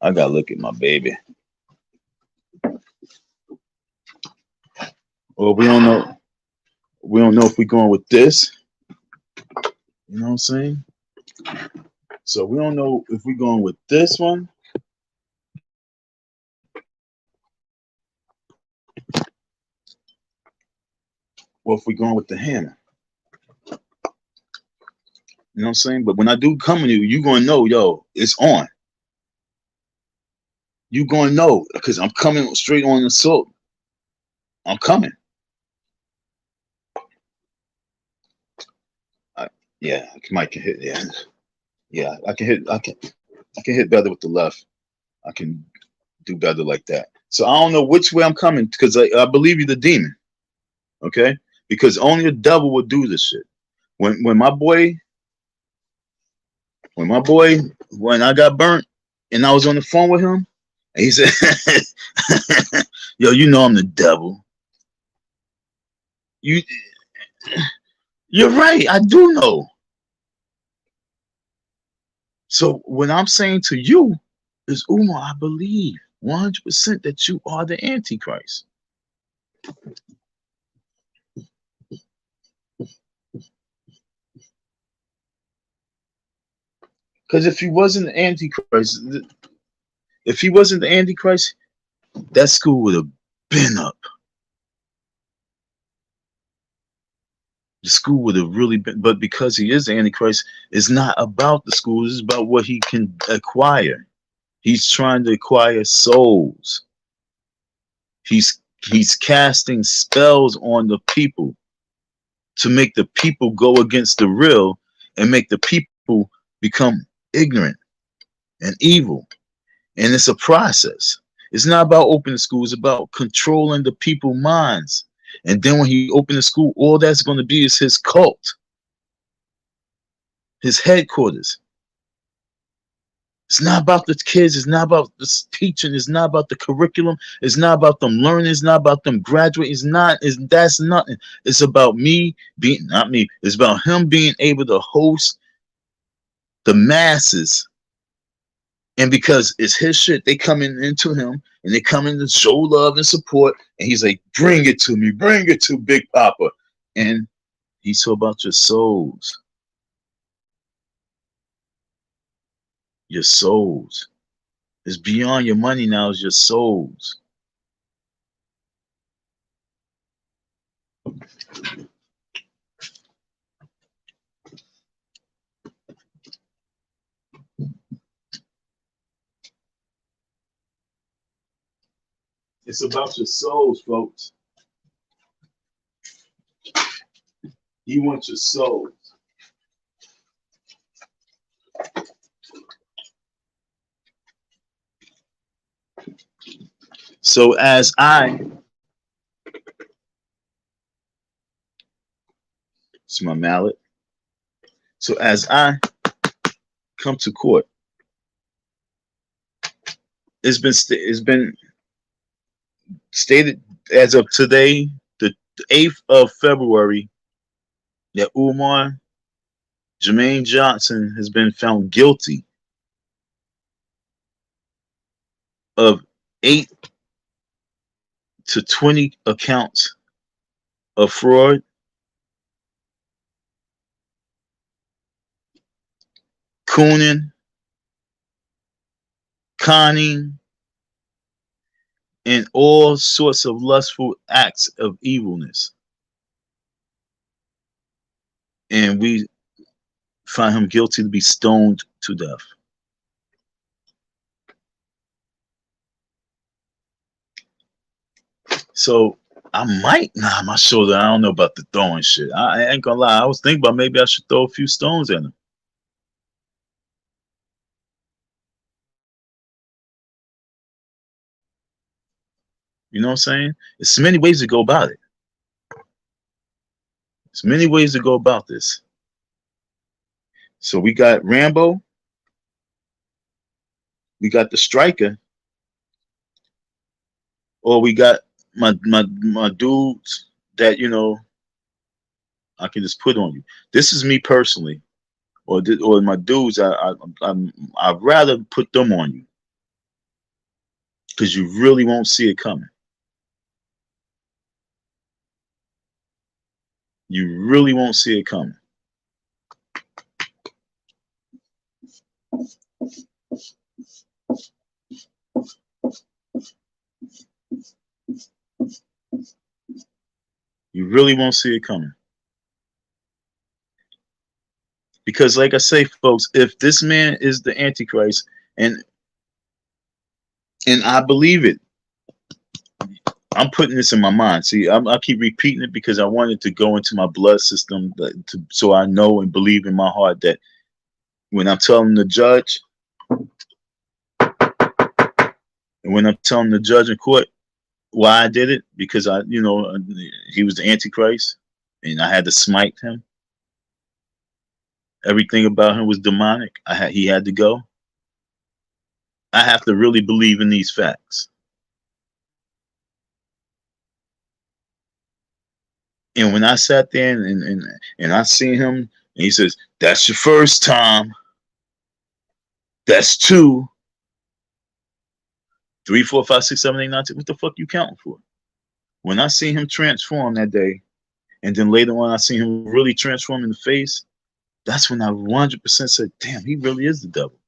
I gotta look at my baby. Well, we don't know. We don't know if we're going with this. You know what I'm saying? So we don't know if we're going with this one. Or if we're going with the hammer. You know what I'm saying? But when I do come to you, you're gonna know, yo, it's on. You're gonna know because I'm coming straight on the assault. I'm coming. Yeah, I might can hit. Yeah, I can hit. I can hit better with the left. I can do better like that. So I don't know which way I'm coming because I believe you're the demon. Okay, because only a devil would do this shit. When my boy, when I got burnt and I was on the phone with him, and he said, "Yo, I'm the devil." You, you're right. I do know. So what I'm saying to you is, Umar, I believe 100% that you are the Antichrist. Because if he wasn't the Antichrist, that school would have been up. The school would have really been, but because he is the Antichrist, it's not about the school, it's about what he can acquire. He's trying to acquire souls. He's casting spells on the people to make the people go against the real and make the people become ignorant and evil. And it's a process. It's not about opening schools, it's about controlling the people's minds. And then when he opened the school, all that's going to be is his cult, his headquarters. It's not about the kids. It's not about the teaching. It's not about the curriculum. It's not about them learning. It's not about them graduating. That's nothing. It's about me being, not me. It's about him being able to host the masses. And because it's his shit, they coming into him and they come in to show love and support. And he's like, bring it to me. Bring it to Big Papa. And he's so about your souls. Your souls. It's beyond your money now. It's your souls. It's about your souls, folks. He wants your souls. So as I to my mallet. So as I come to court, it's been stated as of today, the 8th of February, that Umar Jermaine Johnson has been found guilty of 8 to 20 accounts of fraud, cooning, conning, and all sorts of lustful acts of evilness. And we find him guilty to be stoned to death. So I might, nah, my shoulder, I don't know about the throwing shit. I ain't gonna lie. I was thinking about maybe I should throw a few stones at him. You know what I'm saying? There's many ways to go about it. There's many ways to go about this. So we got Rambo, we got the striker, or we got my dudes that I can just put on you. This is me personally, or my dudes. I'd rather put them on you because you really won't see it coming. You really won't see it coming. You really won't see it coming. Because like I say, folks, if this man is the Antichrist, and I believe it, I'm putting this in my mind. See, I keep repeating it because I want it to go into my blood system, so I know and believe in my heart that when I'm telling the judge, and when I'm telling the judge in court why I did it, because he was the Antichrist, and I had to smite him. Everything about him was demonic. He had to go. I have to really believe in these facts. And when I sat there and I seen him, and he says, "That's your first time. That's 2, 3, 4, 5, 6, 7, 8, 9, 10. What the fuck you counting for?" When I see him transform that day, and then later on I see him really transform in the face, that's when I 100% said, "Damn, he really is the devil."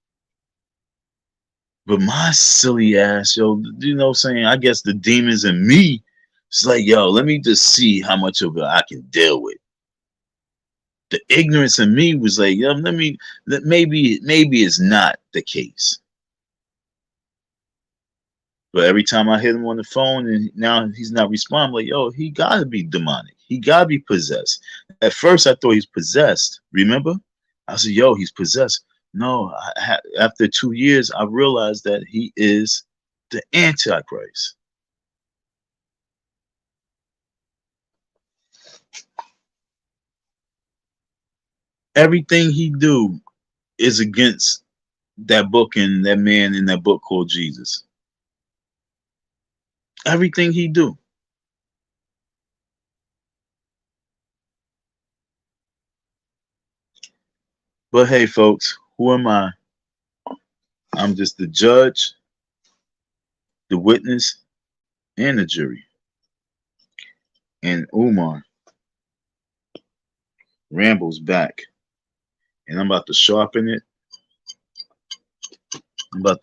But my silly ass, yo, what I'm saying? I guess the demons in me, it's like, yo, let me just see how much of it I can deal with. The ignorance in me was like, yo, maybe it's not the case. But every time I hit him on the phone and now he's not responding, I'm like, yo, he gotta be demonic. He gotta be possessed. At first I thought he's possessed. Remember? I said, yo, he's possessed. No, after 2 years, I realized that he is the Antichrist. Everything he do is against that book and that man in that book called Jesus. Everything he do. But hey, folks, who am I? I'm just the judge, the witness, and the jury. And Umar Rambo's back. And I'm about to sharpen it. I'm going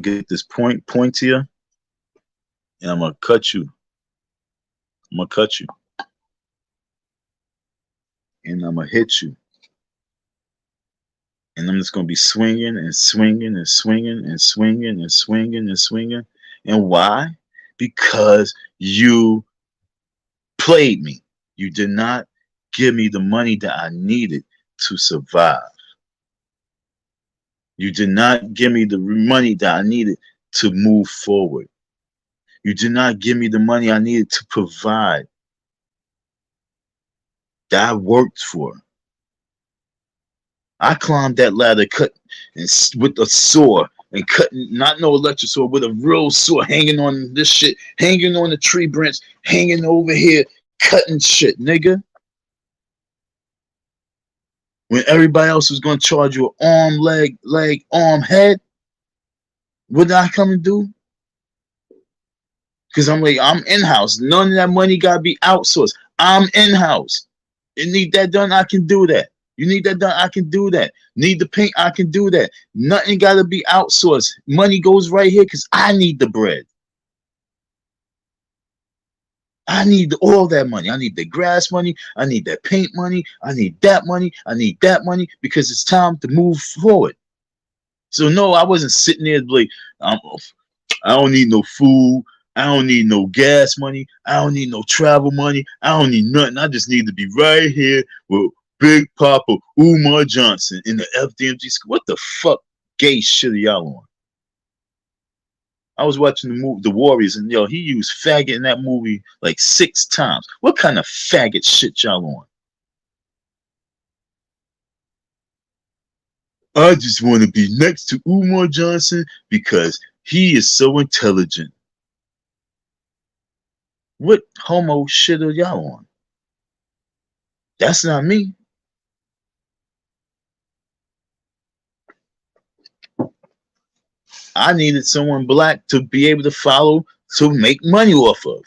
to get this pointier. And I'm going to cut you. And I'm going to hit you. And I'm just going to be swinging and swinging and swinging and swinging and swinging and swinging. And why? Because you played me. You did not give me the money that I needed to survive. You did not give me the money that I needed to move forward. You did not give me the money I needed to provide. that I worked for. I climbed that ladder, cut and with a saw and cutting, not no electric saw, with a real saw, hanging on this shit, hanging on the tree branch, hanging over here, cutting shit, nigga. When everybody else was gonna charge you an arm, leg, arm, head, what did I come and do? Because I'm like, I'm in-house. None of that money gotta be outsourced. I'm in-house. You need that done, I can do that. You need that done, I can do that. Need the paint, I can do that. Nothing gotta be outsourced. Money goes right here because I need the bread. I need all that money. I need the grass money. I need that paint money. I need that money. I need that money because it's time to move forward. So no, I wasn't sitting there like, I don't need no food. I don't need no gas money. I don't need no travel money. I don't need nothing. I just need to be right here with Big Papa Umar Johnson in the FDMG school. What the fuck gay shit are y'all on? I was watching the movie The Warriors, and yo, he used faggot in that movie like 6 times. What kind of faggot shit y'all on? I just want to be next to Umar Johnson because he is so intelligent. What homo shit are y'all on? That's not me. I needed someone black to be able to follow to make money off of.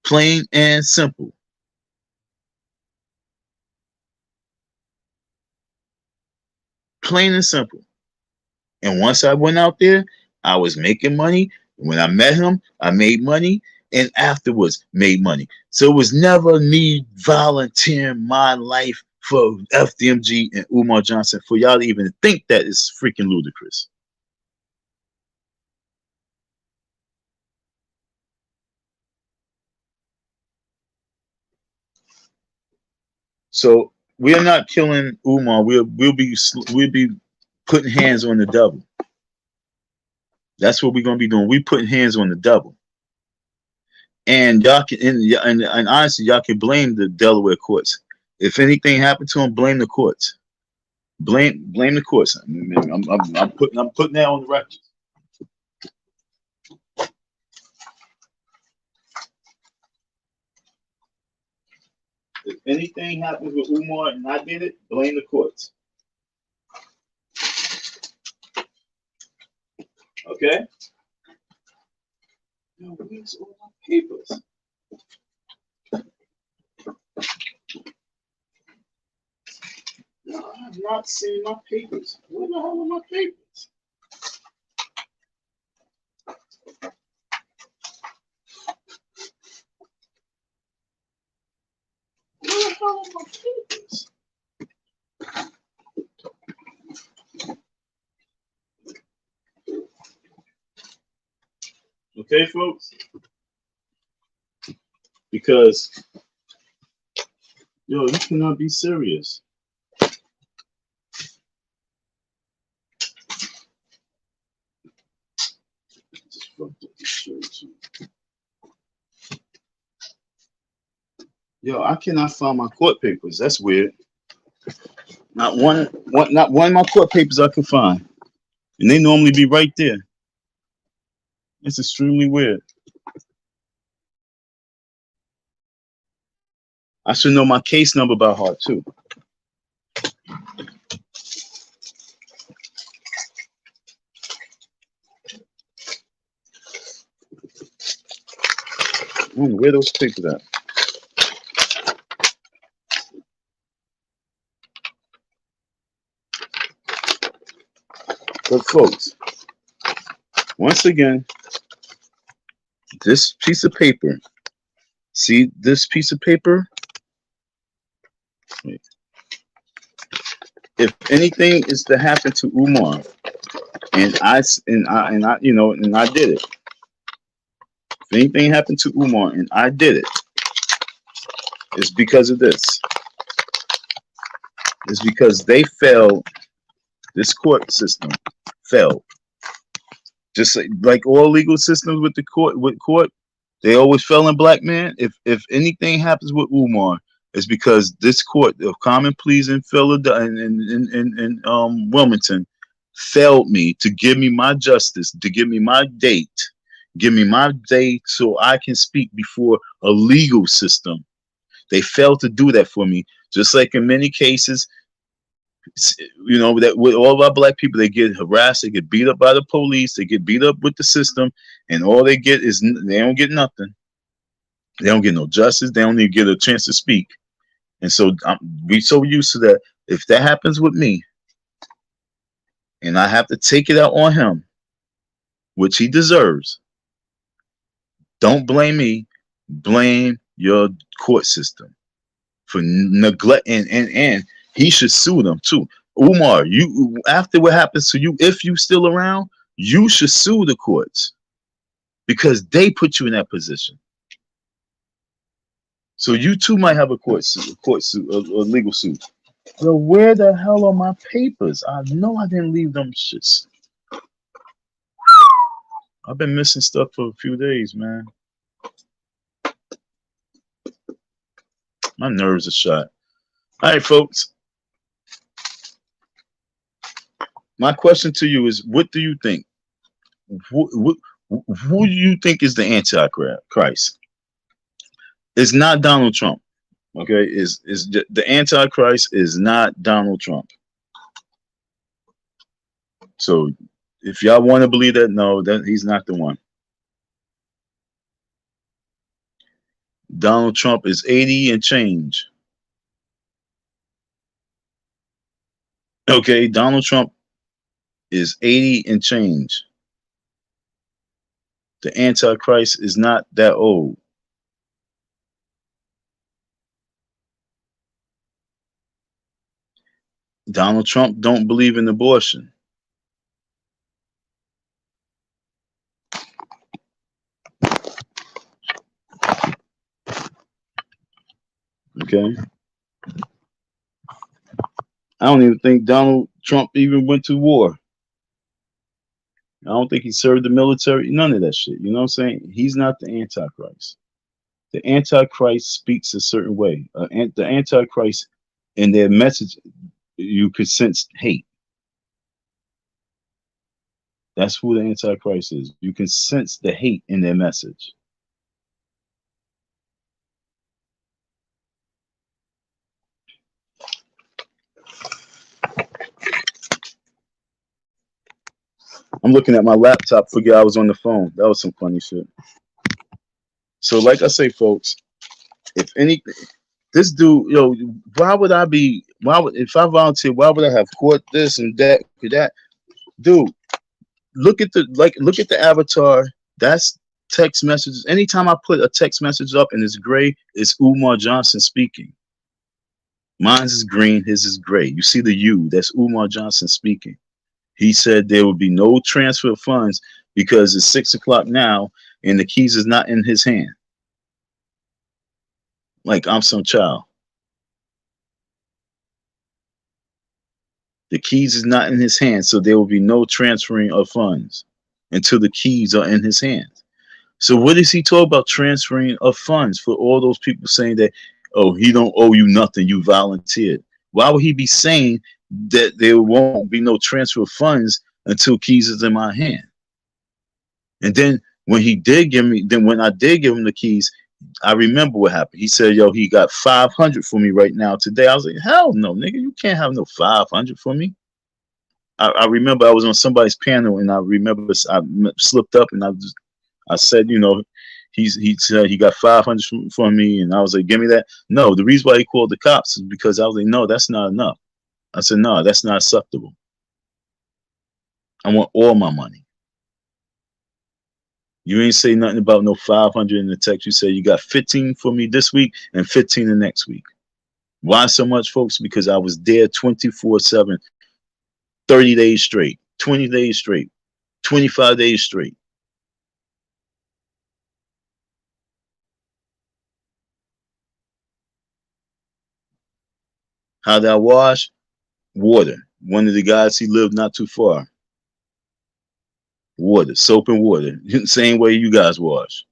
Plain and simple. Plain and simple. And once I went out there, I was making money. When I met him, I made money. And afterwards, made money. So it was never me volunteering my life for FDMG and Umar Johnson for y'all to even think that is freaking ludicrous. So we are not killing Umar. We'll be putting hands on the devil. That's what we're gonna be doing. We putting hands on the devil. And y'all can, and honestly, y'all can blame the Delaware courts. If anything happened to him, blame the courts. Blame the courts. I'm putting that on the record. If anything happens with Umar and I did it, blame the courts. Okay? Now, where's all my papers? No, I have not seen my papers. Where the hell are my papers? Where the hell are my papers? Okay, folks? Because, yo, you cannot be serious. Just fucked up this shirt, too. Yo, I cannot find my court papers. That's weird. Not one of my court papers I can find. And they normally be right there. It's extremely weird. I should know my case number by heart too. Where are those papers at? But folks, once again, this piece of paper, see this piece of paper? Wait. If anything is to happen to Umar, and I did it. If anything happened to Umar and I did it, it's because of this. It's because they failed. This court system failed. Just like all legal systems with the court, they always fail in black man. If anything happens with Umar, is because this court of common pleas in Philadelphia in Wilmington failed me to give me my justice, to give me my date so I can speak before a legal system. They failed to do that for me. Just like in many cases, you know, that with all of our black people, they get harassed, they get beat up by the police, they get beat up with the system, and all they get is they don't get nothing. They don't get no justice. They don't even get a chance to speak. And so we so used to that. If that happens with me, and I have to take it out on him, which he deserves, don't blame me. Blame your court system for neglect, and he should sue them too. Umar, you after what happens to you, if you still around, you should sue the courts because they put you in that position. So you too might have a court suit, a legal suit. So where the hell are my papers? I know I didn't leave them shits. I've been missing stuff for a few days, man. My nerves are shot. All right, folks. My question to you is, what do you think? Who do you think is the Antichrist? It's not Donald Trump. Okay, is the Antichrist is not Donald Trump. So if y'all want to believe that, no, that he's not the one. Donald Trump is 80 and change. Okay, Donald Trump is 80 and change. The Antichrist is not that old. Donald Trump don't believe in abortion. Okay. I don't even think Donald Trump even went to war. I don't think he served the military. None of that shit. You know what I'm saying? He's not the Antichrist. The Antichrist speaks a certain way. The Antichrist, in their message, you could sense hate. That's who the Antichrist is. You can sense the hate in their message. I'm looking at my laptop, forget I was on the phone. That was some funny shit. So like I say, folks, if anything, this dude, yo, why would if I volunteer, why would I have court this and that, dude? Look at the avatar. That's text messages. Anytime I put a text message up and it's gray, it's Umar Johnson speaking. Mine's is green, his is gray. You see the U, that's Umar Johnson speaking. He said there would be no transfer of funds because it's 6 o'clock now and the keys is not in his hand. Like I'm some child. The keys is not in his hand, so there will be no transferring of funds until the keys are in his hands. So what is he talking about transferring of funds for all those people saying that, oh, he don't owe you nothing, you volunteered? Why would he be saying that there won't be no transfer of funds until keys is in my hand? And then when he did give me, then when I did give him the keys, I remember what happened. He said, yo, he got 500 for me right now today. I was like, hell no, nigga, you can't have no 500 for me. I remember I was on somebody's panel and I remember I slipped up and I said, you know, he said he got 500 from me, and I was like, give me that. No, the reason why he called the cops is because I was like, no, that's not enough. I said, no, that's not acceptable. I want all my money. You ain't say nothing about no 500 in the text. You said you got 15 for me this week and 15 the next week. Why so much, folks? Because I was there 24/7, 30 days straight, 20 days straight, 25 days straight. How did I wash? Water. One of the guys, he lived not too far. Water, soap and water. Same way you guys wash.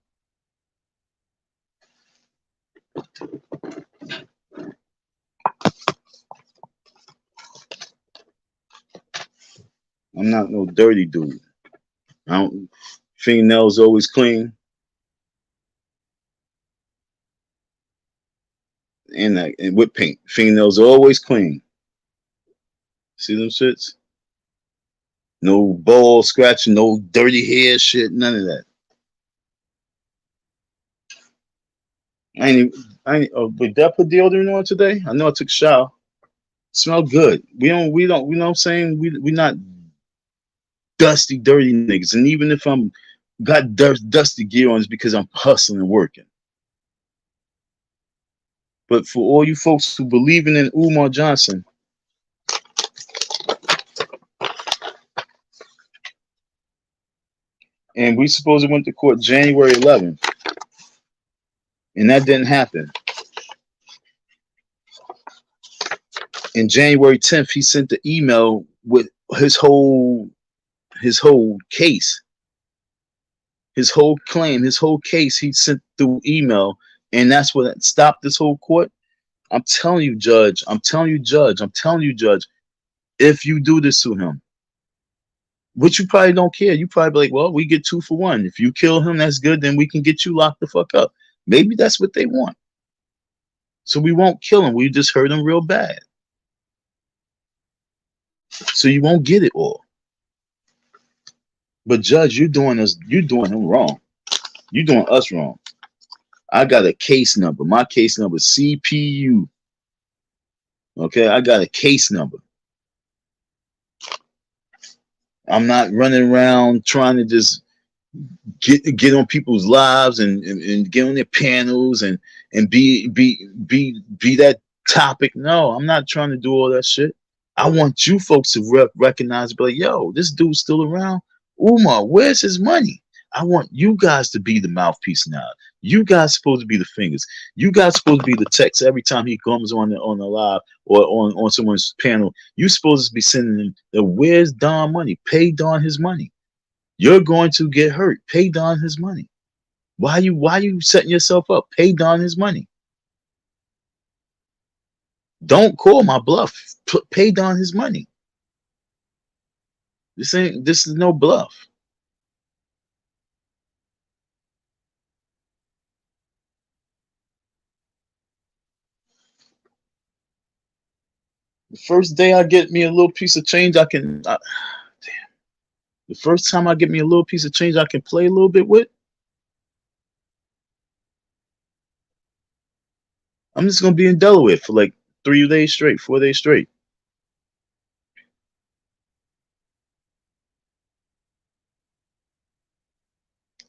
I'm not no dirty dude. I don't, fingernails always clean, and with paint. Fingernails always clean. See them shits? No ball scratching, no dirty hair shit, none of that. But did I put deodorant on today? I know I took a shower. Smell good. We don't, you know what I'm saying? We not dusty, dirty niggas. And even if I'm got dusty gear on, it's because I'm hustling and working. But for all you folks who believing in Umar Johnson, and we supposed to went to court January 11th, and that didn't happen. And January 10th, he sent the email with his whole case, his whole claim, his whole case. He sent through email, and that's what stopped this whole court. I'm telling you, Judge. I'm telling you, Judge. I'm telling you, Judge. If you do this to him, which you probably don't care, you probably be like, well, we get 2 for 1. If you kill him, that's good. Then we can get you locked the fuck up. Maybe that's what they want. So we won't kill him. We just hurt him real bad. So you won't get it all. But Judge, you're doing him wrong. You're doing us wrong. I got a case number. My case number is CPU. Okay, I got a case number. I'm not running around trying to just get on people's lives and get on their panels and be that topic. No, I'm not trying to do all that shit. I want you folks to recognize, be like, yo, this dude's still around. Umar, where's his money? I want you guys to be the mouthpiece now. You guys supposed to be the fingers. You guys supposed to be the text every time he comes on the live or on someone's panel. You supposed to be sending him the where's Don money? Pay Don his money. You're going to get hurt. Pay Don his money. Why you setting yourself up? Pay Don his money. Don't call my bluff. Pay Don his money. This is no bluff. The first day I get me a little piece of change, damn. The first time I get me a little piece of change I can play a little bit with, I'm just gonna be in Delaware for like 3 days straight, 4 days straight.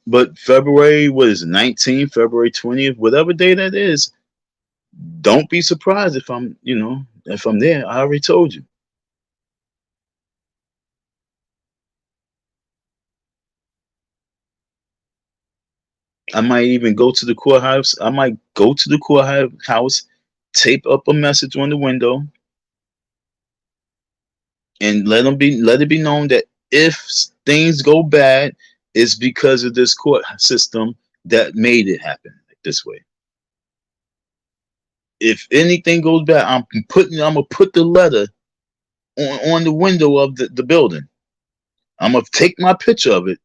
But February was 19th, February 20th, whatever day that is, don't be surprised if I'm there. I already told you. I might even go to the courthouse. I might go to the courthouse, tape up a message on the window, and let it be known that if things go bad, it's because of this court system that made it happen this way. If anything goes bad, I'm gonna put the letter on the window of the building. I'm gonna take my picture of it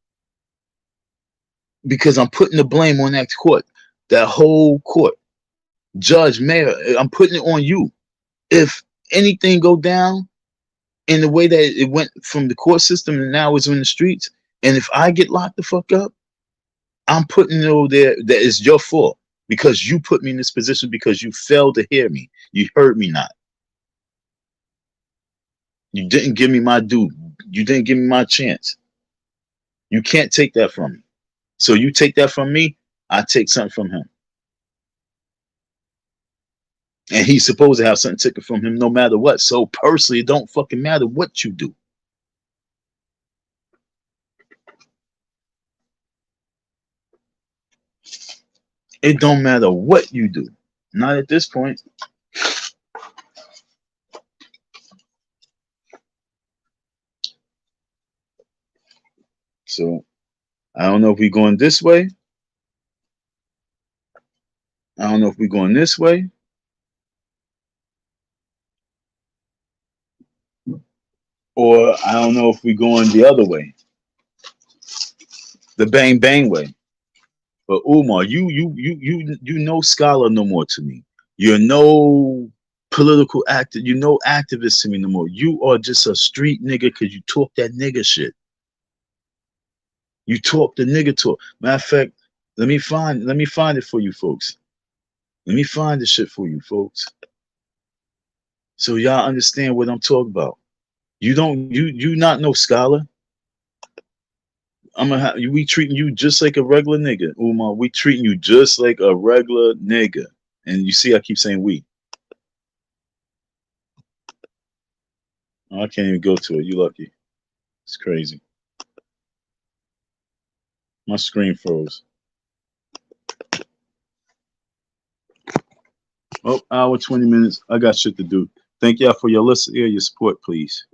because I'm putting the blame on that court, that whole court, judge, mayor. I'm putting it on you. If anything go down in the way that it went from the court system and now it's in the streets, and if I get locked the fuck up, I'm putting it over there that it's your fault because you put me in this position because you failed to hear me. You heard me not. You didn't give me my due. You didn't give me my chance. You can't take that from me. So you take that from me, I take something from him. And he's supposed to have something taken from him no matter what. So personally, it don't fucking matter what you do. It don't matter what you do. Not at this point. So I don't know if we're going this way. I don't know if we're going this way. Or I don't know if we going the other way, the bang bang way. But Umar, you no scholar no more to me. You're no political actor. You no activist to me no more. You are just a street nigga because you talk that nigga shit. You talk the nigga talk. Matter of fact, let me find it for you folks. Let me find the shit for you folks. So y'all understand what I'm talking about. You not no scholar. We treating you just like a regular nigga, Umar. We treating you just like a regular nigga. And you see, I keep saying we. Oh, I can't even go to it. You lucky. It's crazy. My screen froze. Oh, hour 20 minutes. I got shit to do. Thank y'all for your listen, your support, please.